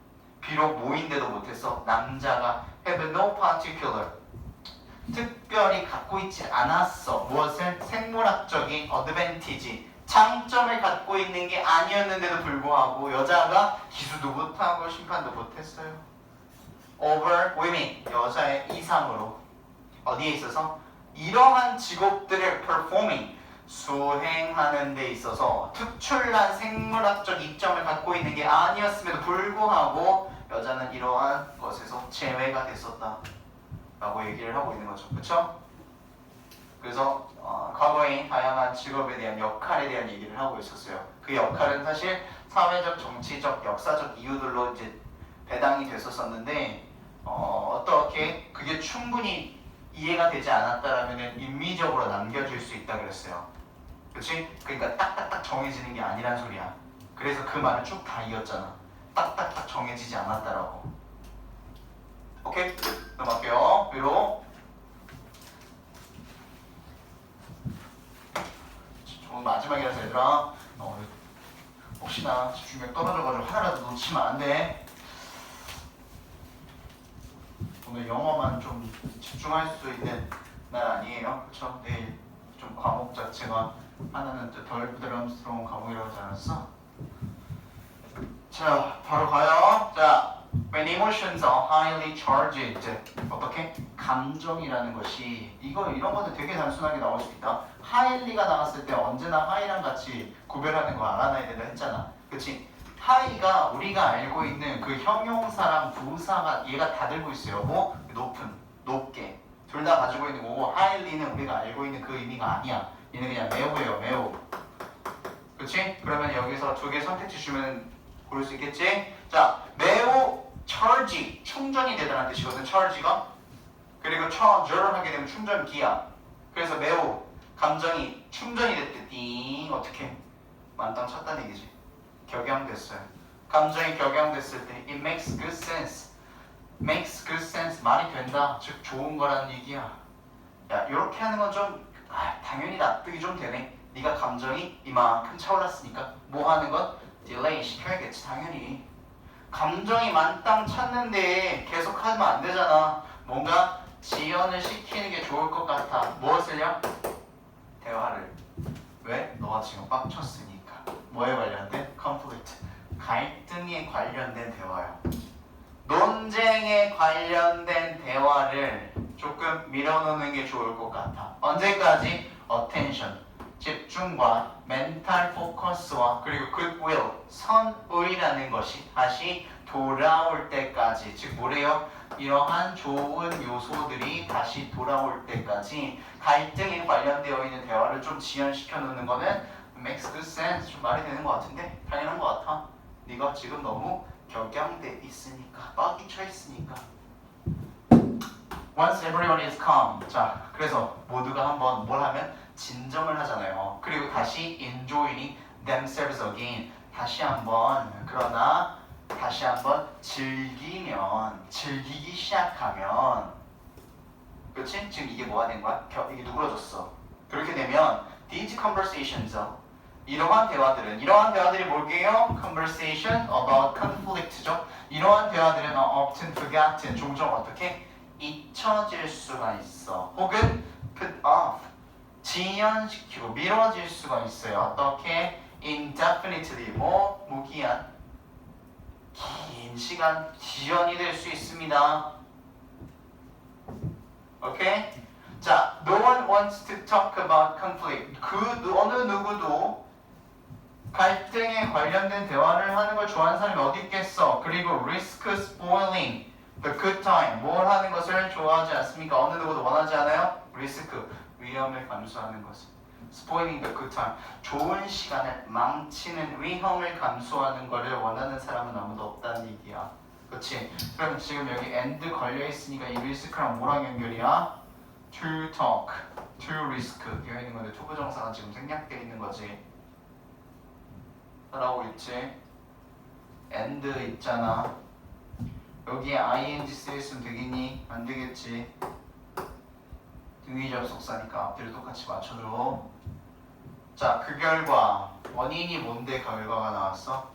비록 모인데도 못했어. 남자가 have no particular 특별히 갖고 있지 않았어. 무엇을? 생물학적인 advantage 장점을 갖고 있는 게 아니었는데도 불구하고 여자가 기수도 못하고 심판도 못했어요. over women 여자의 이상으로 어디에 있어서? 이러한 직업들을 performing 수행하는 데 있어서 특출난 생물학적 이점을 갖고 있는 게 아니었음에도 불구하고 여자는 이러한 것에서 제외가 됐었다 라고 얘기를 하고 있는 거죠. 그쵸? 그래서 과거의 다양한 직업에 대한 역할에 대한 얘기를 하고 있었어요. 그 역할은 사실 사회적, 정치적, 역사적 이유들로 이제 배당이 됐었었는데 어떻게 그게 충분히 이해가 되지 않았다라면 임의적으로 남겨질 수 있다 그랬어요. 그렇지? 그러니까 딱딱딱 정해지는 게 아니란 소리야. 그래서 그 말을 쭉 다 이었잖아. 딱딱딱 정해지지 않았다라고. 오케이? 넘어갈게요. 위로. 오늘 마지막이라서 얘들아 혹시나 집중력 떨어져가지고 하나라도 놓치면 안 돼. 오늘 영어만 좀 집중할 수 있는 날 아니에요. 그쵸? 내일 좀 과목 자체가 하나는 덜 부담스러운 과목이라고 하지 않았어? 자, 바로 가요. 자, when emotions are highly charged 어떻게? 감정이라는 것이 이런 거는 되게 단순하게 나올 수 있다. highly가 나왔을 때 언제나 high랑 같이 구별하는 거 알아놔야 된다 했잖아. 그치? high가 우리가 알고 있는 그 형용사랑 부사가 얘가 다 들고 있어요. 뭐? 높은, 높게 둘 다 가지고 있는 거고 highly는 우리가 알고 있는 그 의미가 아니야. 얘는 그냥 매우예요. 매우. 그치? 그러면 여기서 두 개 선택지 주면 고를 수 있겠지? 자, 매우 charge 충전이 되다는 뜻이거든. charge가. 그리고 charge를 하게 되면 충전기야. 그래서 매우 감정이 충전이 됐대. 띵 어떻게? 만땅 찼다는 얘기지. 격양됐어요. 감정이 격양됐을 때 it makes good sense. makes good sense 말이 된다. 즉 좋은 거라는 얘기야. 야 이렇게 하는 건 좀 당연히 납득이 좀 되네. 네가 감정이 이만큼 차올랐으니까 뭐 하는 건 딜레이 시켜야겠지 당연히. 감정이 만땅 찼는데 계속 하면 안 되잖아. 뭔가 지연을 시키는 게 좋을 것 같아. 무엇을요? 대화를. 왜? 너가 지금 빡쳤으니까. 뭐에 관련된? conflict. 갈등에 관련된 대화야. 논쟁에 관련된 대화를 조금 밀어놓는 게 좋을 것 같아. 언제까지? attention. 집중과 mental focus와 그리고 goodwill. 선의라는 것이 다시 돌아올 때까지. 즉 뭐래요? 이러한 좋은 요소들이 다시 돌아올 때까지 갈등에 관련되어 있는 대화를 좀 지연시켜 놓는 거는 makes good sense. 좀 말이 되는 것 같은데? 당연한 것 같아. 네가 지금 너무 격양돼 있으니까 빡이 쳐 있으니까. Once everyone is calm. 자, 그래서 모두가 한번 뭘 하면 진정을 하잖아요. 그리고 다시 enjoying themselves again. 다시 한번 즐기기 시작하면, 그렇지? 지금 이게 뭐가 된 거야? 이게 누그러졌어. 그렇게 되면 these conversations 이러한 대화들이 뭘게요? Conversation about conflict죠. 이러한 대화들은 often forgotten, 종종 어떻게 잊혀질 수가 있어. 혹은 put off, 지연시키고 미뤄질 수가 있어요. 어떻게? indefinitely, 무기한, 긴 시간 지연이 될 수 있습니다. 오케이? 자, no one wants to talk about conflict. 어느 누구도 갈등에 관련된 대화를 하는 걸 좋아하는 사람이 어디 있겠어? 그리고 risk spoiling the good time. 뭘 하는 것을 좋아하지 않습니까? 어느 누구도 원하지 않아요? risk, 위험을 감수하는 것을. spoiling the good time. 좋은 시간을 망치는 위험을 감수하는 것을 원하는 사람은 아무도 없다는 얘기야. 그렇지. 그럼 지금 여기 and 걸려 있으니까 이 risk랑 뭐랑 연결이야? to talk, to risk 되어 있는 건데 to 부정사가 지금 생략되어 있는 거지. 따라오고 있지? and 있잖아. 여기에 ing 쓰였으면 되겠니? 안 되겠지. 등위 접속사니까 앞뒤를 똑같이 맞춰줘. 자, 그 결과 원인이 뭔데 결과가 나왔어?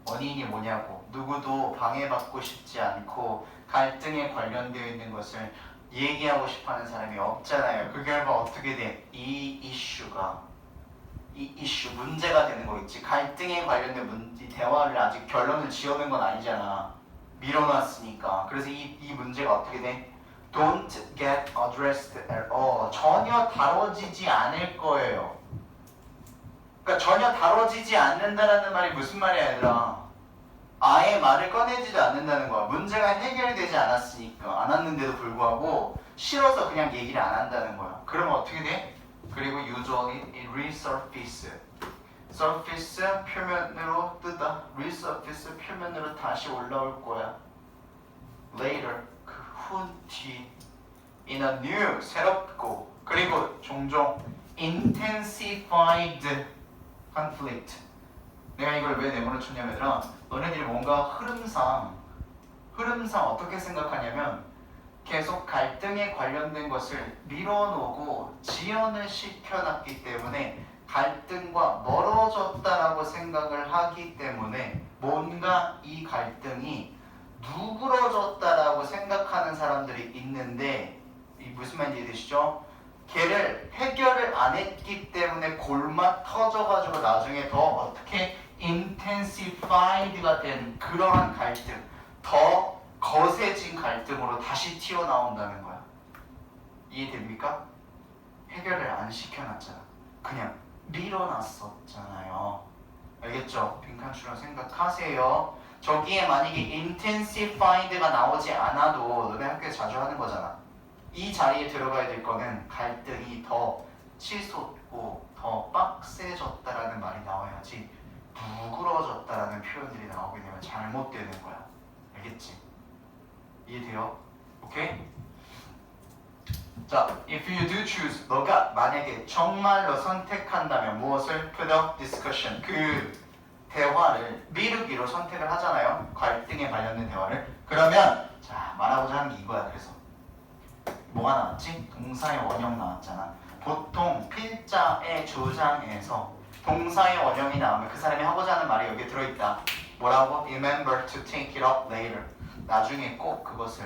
원인이 뭐냐고. 누구도 방해받고 싶지 않고 갈등에 관련되어 있는 것을 얘기하고 싶어하는 사람이 없잖아요. 그 결과 어떻게 돼? 이 이슈 문제가 되는 거 있지. 갈등에 관련된 대화를 아직 결론을 지어낸 건 아니잖아. 밀어놨으니까. 그래서 이 문제가 어떻게 돼? Don't get addressed at all. 전혀 다뤄지지 않을 거예요. 그러니까 전혀 다뤄지지 않는다라는 말이 무슨 말이야, 얘들아? 아예 말을 꺼내지도 않는다는 거야. 문제가 해결되지 않았으니까. 않았는데도 불구하고 싫어서 그냥 얘기를 안 한다는 거야. 그러면 어떻게 돼? 그리고 usually it resurface. surface 표면으로 뜨다. resurface 표면으로 다시 올라올 거야. later 그 후뒤 in a new 새롭고 그리고 종종 intensified conflict. 내가 이걸 왜 내보내줬냐면 얘들아, 너네들이 뭔가 흐름상 어떻게 생각하냐면 계속 갈등에 관련된 것을 밀어놓고 지연을 시켜놨기 때문에 갈등과 멀어졌다라고 생각을 하기 때문에 뭔가 이 갈등이 누그러졌다라고 생각하는 사람들이 있는데 이 무슨 말인지 이해되시죠? 걔를 해결을 안 했기 때문에 골마 터져가지고 나중에 더 어떻게 intensified가 된 그러한 갈등, 더 거세진 갈등으로 다시 튀어나온다는 거야. 이해됩니까? 해결을 안 시켜놨잖아. 그냥 밀어놨었잖아요. 알겠죠? 빈칸추론 생각하세요. 저기에 만약에 intensified가 나오지 않아도 너네 학교에 자주 하는 거잖아. 이 자리에 들어가야 될 거는 갈등이 더 치솟고 더 빡세졌다라는 말이 나와야지 누그러졌다라는 표현들이 나오게 되면 잘못되는 거야. 알겠지? 이해돼요? 오케이? 자, if you do choose, 너가 만약에 정말로 선택한다면 무엇을? put up discussion, 그 대화를 미루기로 선택을 하잖아요. 갈등에 관련된 대화를. 그러면 자, 말하고자 하는 게 이거야. 그래서 뭐가 나왔지? 동사의 원형 나왔잖아. 보통 필자의 조장에서 동사의 원형이 나오면 그 사람이 하고자 하는 말이 여기에 들어있다. 뭐라고? Remember to take it up later. 나중에 꼭 그것을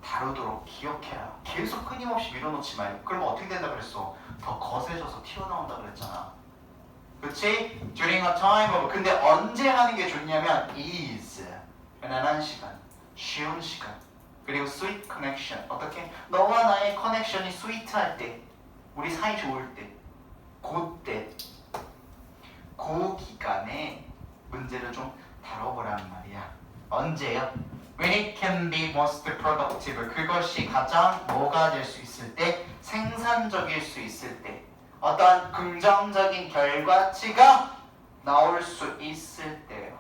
다루도록 기억해라. 계속 끊임없이 밀어놓지 말고. 그러면 어떻게 된다 그랬어? 더 거세져서 튀어나온다 그랬잖아. 그치? During a time of. 근데 언제 하는 게 좋냐면 is. 편안한 시간, 쉬운 시간, 그리고 sweet connection. 어떻게? 너와 나의 커넥션이 스위트할 때, 우리 사이 좋을 때, 그때, 그 기간에 문제를 좀 다뤄보라는 말이야. 언제요? When it can be most productive. 그것이 가장 뭐가 될 수 있을 때? 생산적일 수 있을 때. 어떠한 긍정적인 결과치가 나올 수 있을 때요.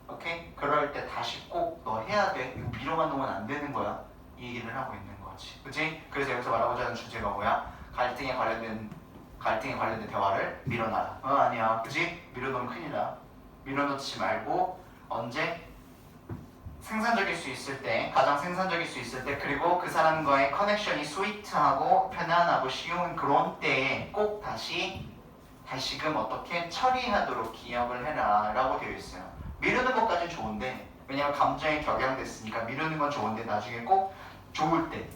오케이? 그럴 때 다시 꼭 너 해야 돼. 이거 미뤄만 놓으면 안 되는 거야. 이 얘기를 하고 있는 거지. 그치? 그래서 여기서 말하고자 하는 주제가 뭐야? 갈등에 관련된 대화를 밀어놔라. 아니야. 그치? 밀어놓으면 큰일 나. 밀어놓지 말고 언제? 생산적일 수 있을 때, 가장 생산적일 수 있을 때, 그리고 그 사람과의 커넥션이 스위트하고 편안하고 쉬운 그런 때에 꼭 다시금 어떻게 처리하도록 기억을 해라 라고 되어 있어요. 미루는 것까지는 좋은데, 왜냐면 감정이 격양됐으니까 미루는 건 좋은데 나중에 꼭 좋을 때,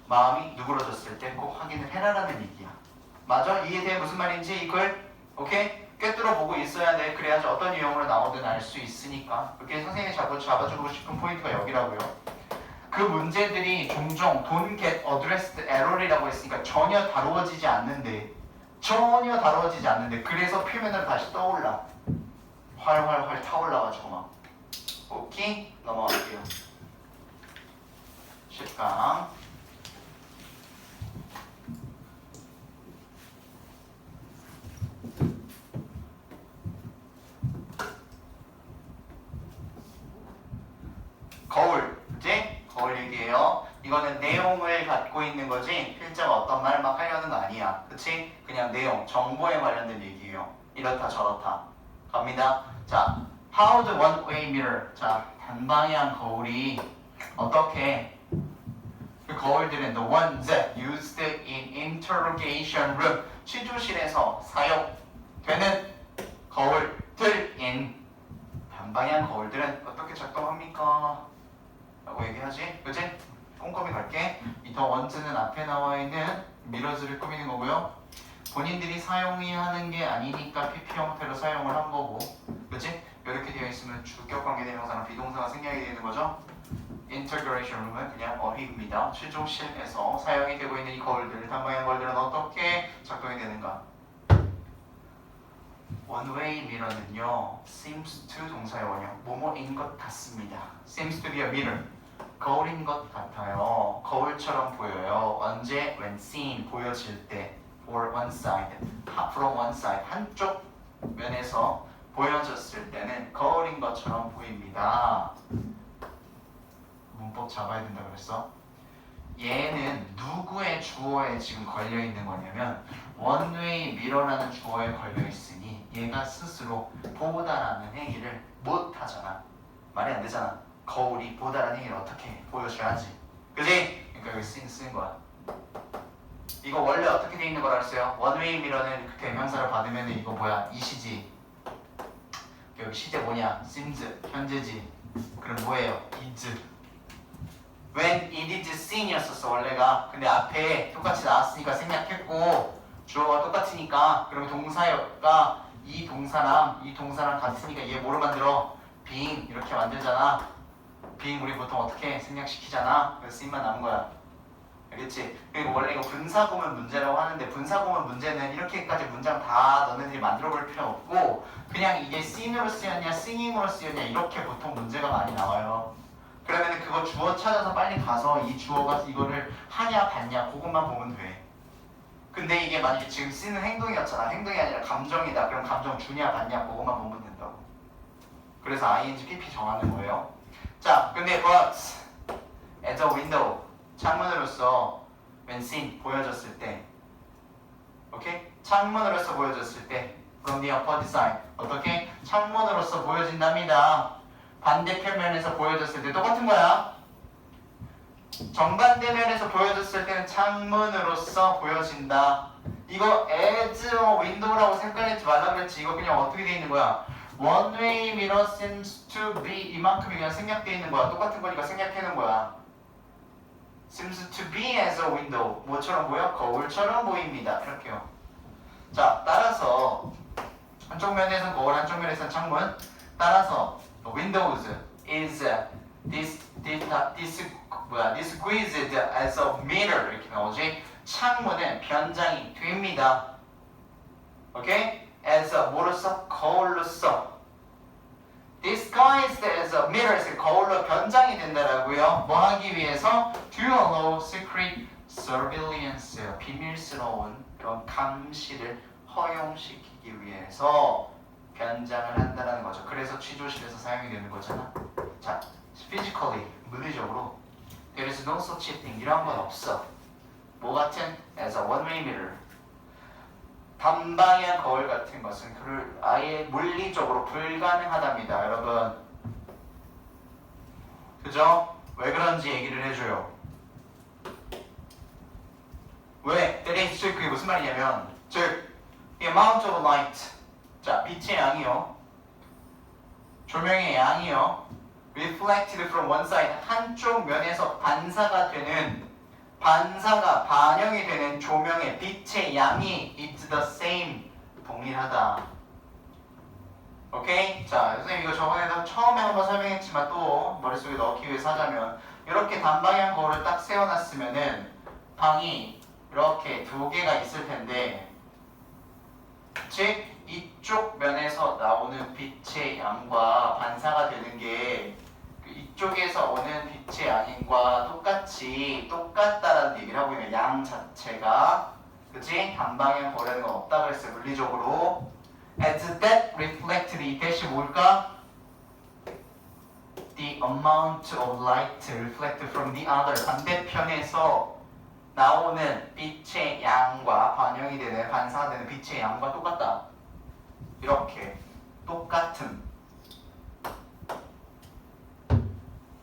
마음이 누그러졌을 때 꼭 확인을 해라라는 얘기야. 맞아? 이해돼? 무슨 말인지 이걸? 오케이? 꿰뚫어 보고 있어야 돼. 그래야지 어떤 유형으로 나오든 알 수 있으니까. 이렇게 선생님이 잡아주고 싶은 포인트가 여기라고요. 그 문제들이 종종 don't get addressed at all이라고 했으니까 전혀 다루어지지 않는데 그래서 표면으로 다시 떠올라. 활활활 타올라가지고 막. 오케이? 넘어갈게요. 10강. 뭘 얘기해요? 이거는 내용을 갖고 있는 거지 필자가 어떤 말을 막 하려는 거 아니야. 그치? 그냥 내용, 정보에 관련된 얘기예요. 이렇다 저렇다. 갑니다. 자, how the one-way mirror. 자, 단방향 거울이 어떻게 그 거울들은 the ones used in interrogation room 취조실에서 사용되는 거울들인 단방향 거울들은 어떻게 작동합니까? 라고 얘기하지? 그치? 꼼꼼히 갈게. 이 더 원즈는 앞에 나와 있는 미러즈를 꾸미는 거고요. 본인들이 사용하는 게 아니니까 PP 형태로 사용을 한 거고, 그치? 이렇게 되어 있으면 주격 관계 대명사나 비동사가 생략이 되는 거죠. 인터그레이션 룸은 그냥 어휘입니다. 취조실에서 사용이 되고 있는 이 거울들, 단방향 거울들은 어떻게 작동이 되는가? One-way mirror는요, seems to 동사의 원형, 뭐뭐인 것 같습니다. seems to be a mirror. 거울인 것 같아요. 거울처럼 보여요. 언제? when seen, 보여질 때. for one side, from one side, 한쪽 면에서 보여졌을 때는 거울인 것처럼 보입니다. 문법 잡아야 된다 그랬어. 얘는 누구의 주어에 지금 걸려 있는 거냐면 원웨이 미러라는 주어에 걸려 있으니 얘가 스스로 보다라는 행위를 못 하잖아. 말이 안 되잖아. 거울이 보다라는 행위를 어떻게 보여줘야지. 그지? 그러니까 여기 쓴 거야. 이거 원래 어떻게 돼 있는 거라 했어요? 원웨이 미러는 그 대명사를 받으면 이거 뭐야? 이시지. 여기 시제 뭐냐? seems 현재지. 그럼 뭐예요? is. when it is seen이었었어 원래가. 근데 앞에 똑같이 나왔으니까 생략했고 주어가 똑같으니까 그러면 동사가 이 동사랑 같으니까 얘 뭐로 만들어? being 이렇게 만들잖아. being 우리 보통 어떻게 생략시키잖아. 그래서 seen만 남은 거야. 알겠지? 그리고 원래 이거 분사구문 문제라고 하는데 분사구문 문제는 이렇게까지 문장 다 너네들이 만들어 볼 필요 없고 그냥 이게 seen으로 쓰였냐 singing으로 쓰였냐 이렇게 보통 문제가 많이 나와요. 그러면 그거 주어 찾아서 빨리 가서 이 주어가 이거를 하냐 받냐 그것만 보면 돼. 근데 이게 만약에 지금 쓰는 행동이었잖아. 행동이 아니라 감정이다. 그럼 감정 주냐 받냐 그것만 보면 된다고. 그래서 ing, pp 정하는 거예요. 자, 근데 but as a window 창문으로서 when seen 보여졌을 때, 오케이? 창문으로서 보여졌을 때 from the upper side 어떻게? 창문으로서 보여진답니다. 반대편면에서 보여졌을 때 똑같은 거야. 정반대면에서 보여졌을 때는 창문으로서 보여진다. 이거 as a window라고 생각하지 말라 그랬지. 이거 그냥 어떻게 돼 있는 거야? One way mirror seems to be 이만큼이 그냥 생략돼 있는 거야. 똑같은 거니까 생략해놓은 거야. seems to be as a window 뭐처럼 보여? 거울처럼 보입니다. 이렇게요. 자, 따라서 한쪽 면에서는 거울, 한쪽 면에서는 창문. 따라서 windows is disguised as a mirror 이렇게 나오지. 창문은 변장이 됩니다. 오케이? as a 뭐로서? 거울로서. disguised as a mirror 거울로 변장이 된다라고요. 뭐 하기 위해서? to allow secret surveillance 비밀스러운 그런 감시를 허용시키기 위해서 변장을 한다는 거죠. 그래서 취조실에서 사용이 되는 거잖아. 자, physically 물리적으로 there is no such thing 이런 건 없어. 뭐 같은? as a one-way mirror 단방향 거울 같은 것은 그를 아예 물리적으로 불가능하답니다, 여러분. 그죠? 왜 그런지 얘기를 해줘요. 왜? that is 그게 무슨 말이냐면 즉 the amount of light 자, 빛의 양이요. 조명의 양이요. reflected from one side 한쪽 면에서 반사가 반영이 되는 조명의 빛의 양이 is the same 동일하다. 오케이? 자, 선생님 이거 저번에도 처음에 한번 설명했지만 또 머릿속에 넣기 위해서 하자면 이렇게 단방향 거울을 딱 세워놨으면은 방이 이렇게 두 개가 있을 텐데 즉 이쪽 면에서 나오는 빛의 양과 반사가 되는 게 이쪽에서 오는 빛의 양과 똑같다라는 얘기를 하고 있는 양 자체가 그치? 단방향 거울에는 건 없다 그랬어요. 물리적으로 as that reflected 이 대시 뭘까? the amount of light reflected from the other 반대편에서 나오는 빛의 양과 반영이 되는 반사되는 빛의 양과 똑같다. 이렇게 똑같음.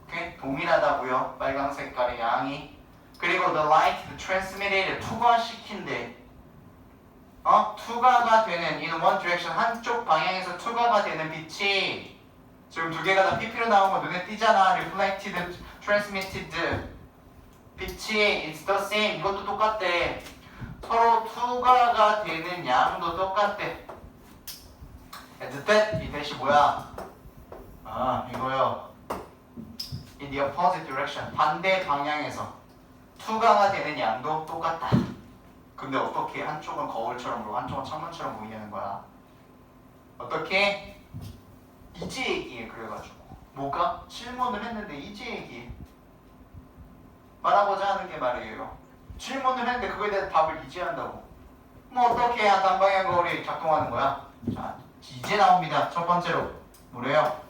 오케이? 동일하다고요. 빨간 색깔의 양이. 그리고 the light transmitted 투과시킨대. 투과가 되는 in one direction 한쪽 방향에서 투과가 되는 빛이 지금 두 개가 다 PP로 나온 거 눈에 띄잖아. reflected, transmitted 빛이 it's the same. 이것도 똑같대. 서로 투과가 되는 양도 똑같대. and that 이 대시 뭐야? 이거요. in the opposite direction 반대 방향에서 투과가 되는 양도 똑같다. 근데 어떻게 한쪽은 거울처럼 보이고 한쪽은 창문처럼 보이냐는 거야. 어떻게? 이제 얘기해. 그래가지고 뭐가? 질문을 했는데 이제 얘기해. 말하고자 하는 게 말이에요. 질문을 했는데 그거에 대해서 답을 이제 한다고. 뭐 어떻게 해야 단방향 거울이 작동하는 거야? 자, 이제 나옵니다. 첫 번째로 뭐래요?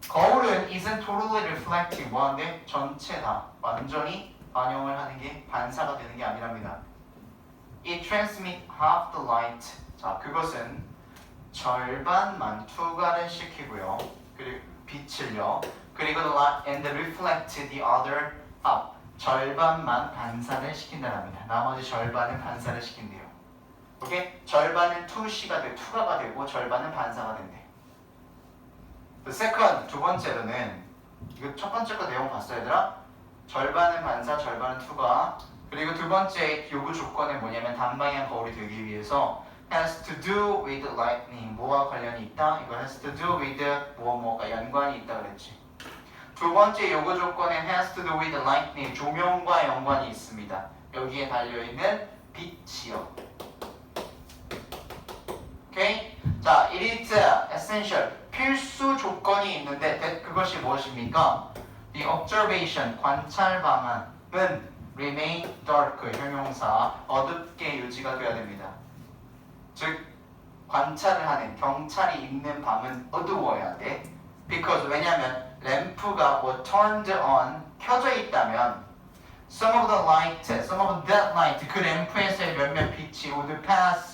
거울은 isn't totally reflecting. 뭐한데? 전체 다 완전히 반영을 하는 게 반사가 되는 게 아니랍니다. It transmits half the light. 자, 그것은 절반만 투과를 시키고요. 그리고 빛을요. 그리고 and reflect the other half. 절반만 반사를 시킨다랍니다. 나머지 절반은 반사를 시킨대요. 오케이? 절반은 투시가 돼, 투과가 되고 절반은 반사가 된대. The second, 두 번째로는 이거 첫 번째 거 내용 봤어 얘들아? 절반은 반사, 절반은 투과. 그리고 두 번째 요구 조건은 뭐냐면 단방향 거울이 되기 위해서 has to do with lightning. 뭐와 관련이 있다? 이거 has to do with 뭐가 연관이 있다 그랬지. 두 번째 요구 조건은 has to do with lightning. 조명과 연관이 있습니다. 여기에 달려있는 빛이요. 오케이? 자, it is essential. 필수 조건이 있는데 그것이 무엇입니까? The observation. 관찰 방안은 remain dark. 형용사 어둡게 유지가 돼야 됩니다. 즉 관찰을 하는 경찰이 있는 방은 어두워야 돼. Because 왜냐면 램프가 turned on 켜져 있다면 some of the light, some of that light 그 램프에서의 몇몇 빛이 would pass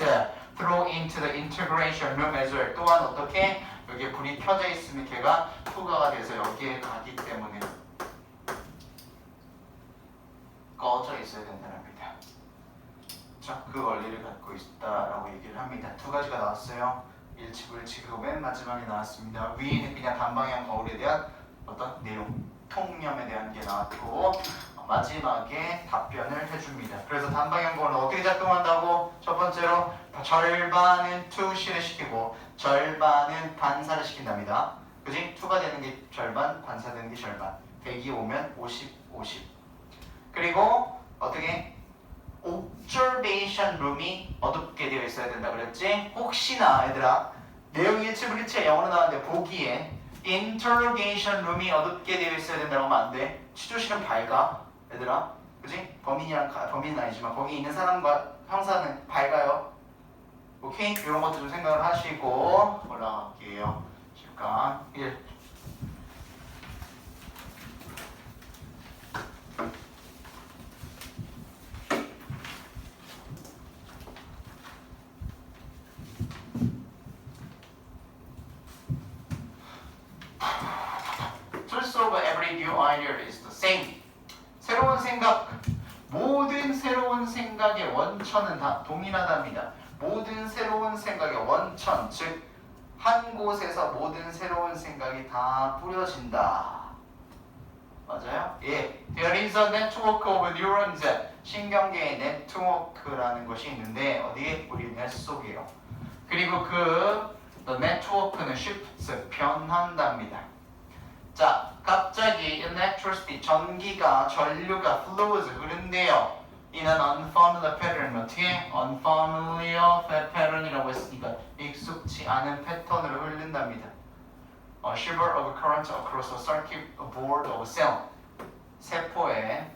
through into the integration room as well. 또한 어떻게 여기에 불이 켜져 있으면 걔가 투과가 돼서 여기에 가기 때문에 꺼져 있어야 된다랍니다. 자, 그 원리를 갖고 있다라고 얘기를 합니다. 두 가지가 나왔어요. 일치, 불치, 그리고 맨 마지막에 나왔습니다. 위에는 그냥 단방향 거울에 대한 어떤 내용, 통념에 대한 게 나왔고 마지막에 답변을 해줍니다. 그래서 단방향 거울은 어떻게 작동한다고? 첫 번째로 절반은 투시를 시키고 절반은 반사를 시킨답니다. 그지? 투가 되는 게 절반, 반사되는 게 절반. 100이 오면 50, 50. 그리고 어떻게? observation room이 어둡게 되어 있어야 된다 그랬지? 혹시나 얘들아 내용이 일치불일치에 영어로 나왔는데 보기에 interrogation room이 어둡게 되어 있어야 된다고 하면 안 돼. 취조실은 밝아 얘들아. 그지? 범인은 아니지만 거기 있는 사람과 형사는 밝아요. 오케이? 이런 것도 좀 생각을 하시고 올라갈게요. 잠깐 1. Source of every new idea is the same. 새로운 생각, 모든 새로운 생각의 원천은 다 동일하답니다. 모든 새로운 생각의 원천, 즉 한 곳에서 모든 새로운 생각이 다 뿌려진다. 맞아요? 예. There is a network of neurons. 신경계의 네트워크라는 것이 있는데 어디에? 우리 뇌 속이에요. 그리고 the network는 shifts, 변한답니다. 자, 갑자기 electricity, 전기가, 전류가 flows, 흐른대요. in an unfamiliar pattern. 어떻게? unfamiliar pattern이라고 했으니까 익숙치 않은 패턴으로 흐른답니다. A shiver of current across a circuit board of a cell. 세포의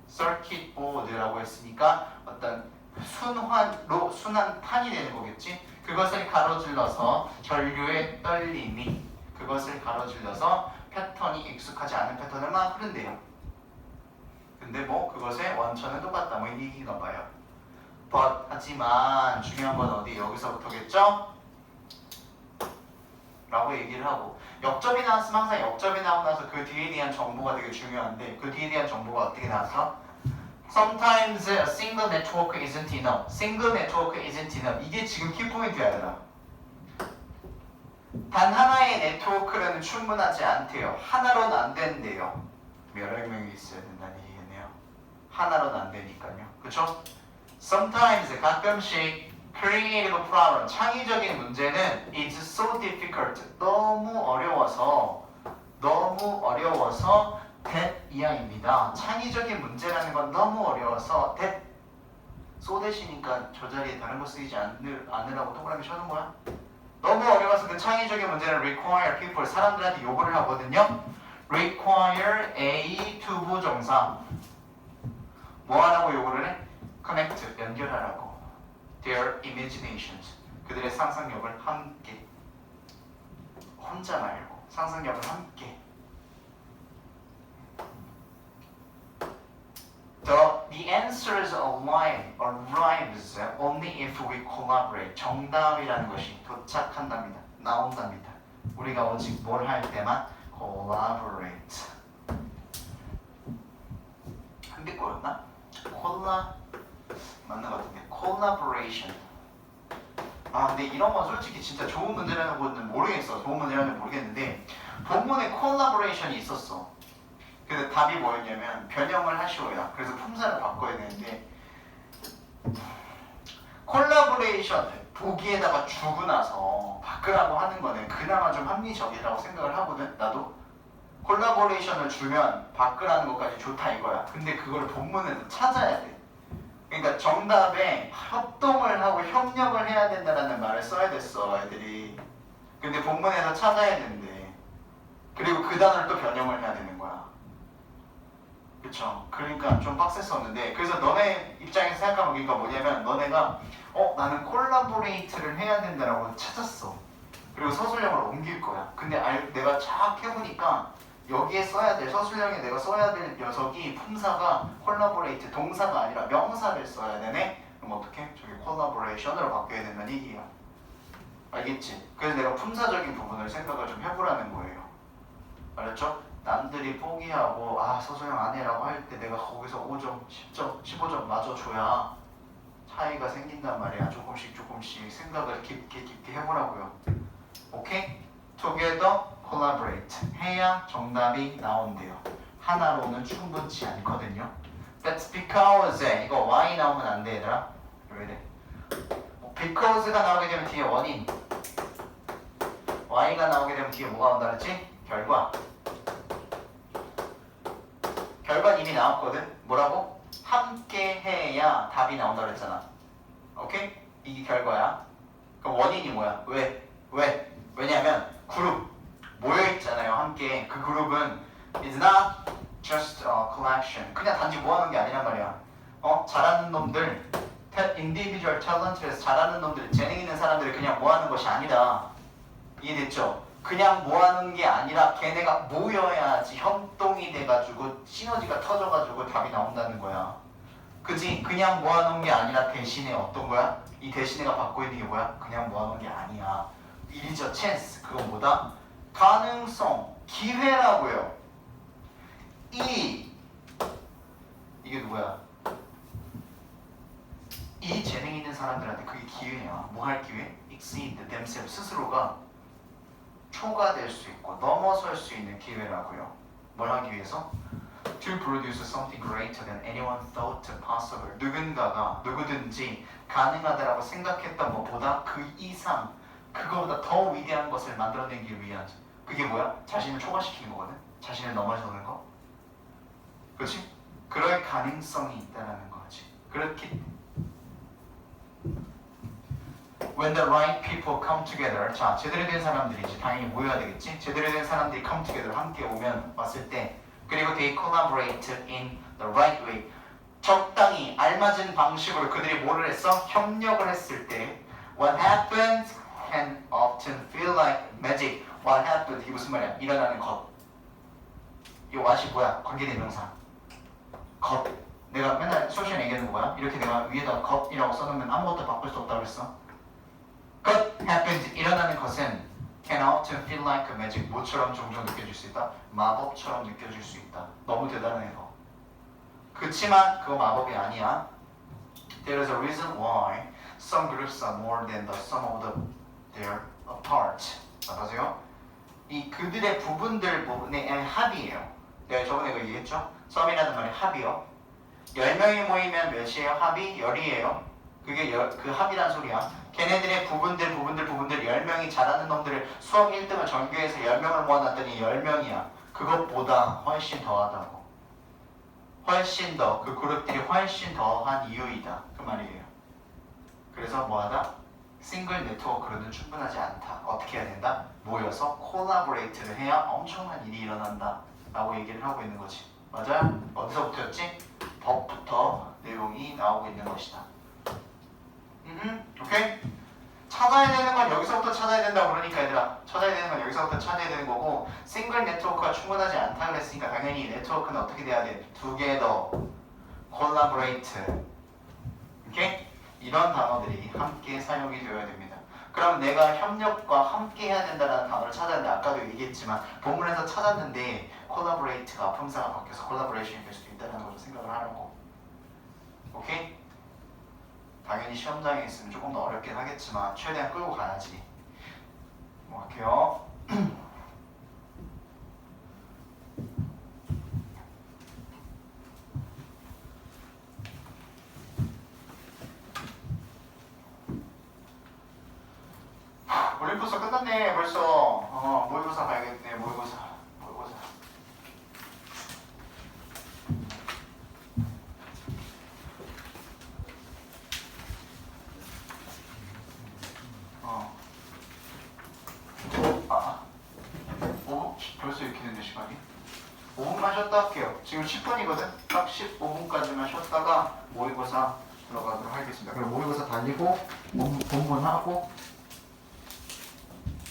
circuit board라고 했으니까 어떤 순환판이 되는 거겠지? 그것을 가로질러서 전류의 떨림이 그것을 가로질러서 패턴이 익숙하지 않은 패턴을 막 흐른대요. 근데 뭐 그것의 원천은 똑같다. 뭐 이 얘기가 봐요. But 하지만 중요한 건 어디 여기서부터겠죠? 라고 얘기를 하고 역접이 나왔으면 항상 역접이 나오고 나서 그 뒤에 대한 정보가 되게 중요한데 그 뒤에 대한 정보가 어떻게 나왔어? Sometimes a single network isn't enough. Single network isn't enough. 이게 지금 키포인트야 얘들아. 단 하나의 네트워크는 충분하지 않대요. 하나로는 안 된대요. 여러 명이 있어야 된다는 얘기겠네요. 하나로는 안 되니까요. 그쵸? Sometimes 가끔씩 creative problem, 창의적인 문제는 is so difficult, 너무 어려워서 that 이하입니다. 창의적인 문제라는 건 너무 어려워서 that so 대시니까 저 자리에 다른 거 쓰이지 않으라고 동그라미 쳐놓은 거야? 너무 어려워서 그 창의적인 문제는 require people, 사람들한테 요구를 하거든요. require a 투부정사 뭐 하라고 요구를 해? connect, 연결하라고. their imaginations, 그들의 상상력을 함께, 혼자 말고 상상력을 함께. The answers arrives only if we collaborate. 정답이라는 것이 도착한답니다. 나온답니다. 우리가 오직 뭘 할 때만 collaborate. 한개 거였나? 맞는 것 같은데 collaboration. 아 근데 이런 건 솔직히 진짜 좋은 문제라는 거는 모르겠어. 좋은 문제라는 모르겠는데 본문에 collaboration이 있었어. 근데 답이 뭐였냐면 변형을 하시오야. 그래서 품사를 바꿔야 되는데 collaboration 보기에다가 주고 나서 바꾸라고 하는 거는 그나마 좀 합리적이라고 생각을 하거든. 나도 collaboration을 주면 바꾸라는 것까지 좋다 이거야. 근데 그걸 본문에서 찾아야 돼. 그러니까 정답에 협동을 하고 협력을 해야 된다는 말을 써야 됐어 애들이. 근데 본문에서 찾아야 된대. 그리고 그 단어를 또 변형을 해야 되는 거야. 그쵸? 그러니까 좀 빡셌었는데 그래서 너네 입장에서 생각하면 그러니까 뭐냐면 너네가 나는 콜라보레이트를 해야 된다라고 찾았어. 그리고 서술형을 옮길 거야. 근데 내가 쫙 해보니까 여기에 써야 돼. 서술형에 내가 써야 될 녀석이 품사가 콜라보레이트 동사가 아니라 명사를 써야 되네? 그럼 어떻게? 저기 콜라보레이션으로 바뀌어야 된다는 얘기야. 알겠지? 그래서 내가 품사적인 부분을 생각을 좀 해보라는 거예요. 알았죠? 남들이 포기하고 서술형 안 해라고 할 때 내가 거기서 5점, 10점, 15점 맞아줘야 차이가 생긴단 말이야. 조금씩 생각을 깊게 해보라고요. 오케이? Together, collaborate 해야 정답이 나온대요. 하나로는 충분치 않거든요. That's because 이거 why 나오면 안 돼 얘들아. 왜 이래? because가 나오게 되면 뒤에 원인, why가 나오게 되면 뒤에 뭐가 온다 그랬지? 결과. 결과는 이미 나왔거든. 뭐라고? 함께 해야 답이 나온다 그랬잖아. 오케이? 이게 결과야. 그럼 원인이 뭐야? 왜냐면 그룹 모여있잖아요. 함께. 그 그룹은 is not just a collection. 그냥 단지 모아놓은 게 아니란 말이야. 잘하는 놈들, individual talent에서 잘하는 놈들, 재능 있는 사람들이 그냥 모아놓은 것이 아니라. 이해됐죠? 그냥 모아놓은 게 아니라 걔네가 모여야지 협동이 돼가지고 시너지가 터져가지고 답이 나온다는 거야. 그지? 그냥 모아놓은 게 아니라 대신에 어떤 거야? 이 대신에가 받고 있는 게 뭐야? 그냥 모아놓은 게 아니야. 일이죠. 찬스. 그건 뭐다? 가능성. 기회라고요. 이게 누구야? 이 재능 있는 사람들한테 그게 기회야. 뭐 할 기회? exceed themselves. 스스로가 초과될 수 있고 넘어설 수 있는 기회라고요. 뭘 하기 위해서? To produce something greater than anyone thought possible. 누구든지 가능하다라고 생각했던 것보다 그 이상, 그거보다 더 위대한 것을 만들어내기 위한. 그게 뭐야? 자신을 초과시키는 거거든. 자신을 넘어서는 거. 그렇지? 그럴 가능성이 있다라는 거지. 그렇기 When the right people come together. 자, 제대로 된 사람들이지. 당연히 모여야 되겠지. 제대로 된 사람들이 come together. 함께 왔을 때. 그리고 they collaborate in the right way. 적당히 알맞은 방식으로 그들이 뭐를 했어? 협력을 했을 때 What happens can often feel like magic. What happens? 이게 무슨 말이야? 일어나는 것. 이 what이 뭐야? 관계대명사. 것. 내가 맨날 수업 시간에 얘기하는 거 뭐야? 이렇게 내가 위에다 것이라고 써놓으면 아무것도 바꿀 수 없다고 그랬어. What happened? 일어나는 것은 can often feel like a magic. 뭐처럼 종종 느껴질 수 있다? 마법처럼 느껴질 수 있다. 너무 대단해요. 그치만 그거 마법이 아니야. There is a reason why some groups are more than the sum of their parts. 맞아요? 이 그들의 부분의 합이에요. 내가 저번에 그 얘기했죠? sum이라는 말이 합이요. 10명이 모이면 몇이에요? 합이 10이에요. 그게 그 합이란 소리야. 걔네들의 부분들 10명이 잘하는 놈들을 수학 1등을 전교해서 10명을 모아놨더니 10명이야. 그것보다 훨씬 더하다고. 훨씬 더, 그 그룹들이 훨씬 더한 이유이다. 그 말이에요. 그래서 뭐하다? 싱글 네트워크로는 충분하지 않다. 어떻게 해야 된다? 모여서 콜라보레이트를 해야 엄청난 일이 일어난다. 라고 얘기를 하고 있는 거지. 맞아요? 어디서부터였지? 법부터 내용이 나오고 있는 것이다. 오케이? 찾아야 되는 건 여기서부터 찾아야 된다고 그러니까 얘들아, 찾아야 되는 건 여기서부터 찾아야 되는 거고, 싱글 네트워크가 충분하지 않다 그랬으니까 당연히 네트워크는 어떻게 돼야 돼? together, collaborate. 오케이? 이런 단어들이 함께 사용이 되어야 됩니다. 그럼 내가 협력과 함께 해야 된다는 단어를 찾았는데, 아까도 얘기했지만 본문에서 찾았는데 collaborate가 품사가 바뀌어서 collaboration이 될 수도 있다는 것을 생각을 하라고. 오케이? 당연히 시험장에 있으면 조금 더 어렵긴 하겠지만 최대한 끌고 가야지. 뭐 할게요. 모의고사 끝났네 벌써. 모의고사 가야겠네. 모의고사. 벌써 이렇게 됐네 시간이. 5분만 쉬었다 할게요. 지금 10분이거든. 딱 15분까지만 쉬었다가 모의고사 들어가도록 하겠습니다. 그럼 모의고사 달리고 본문하고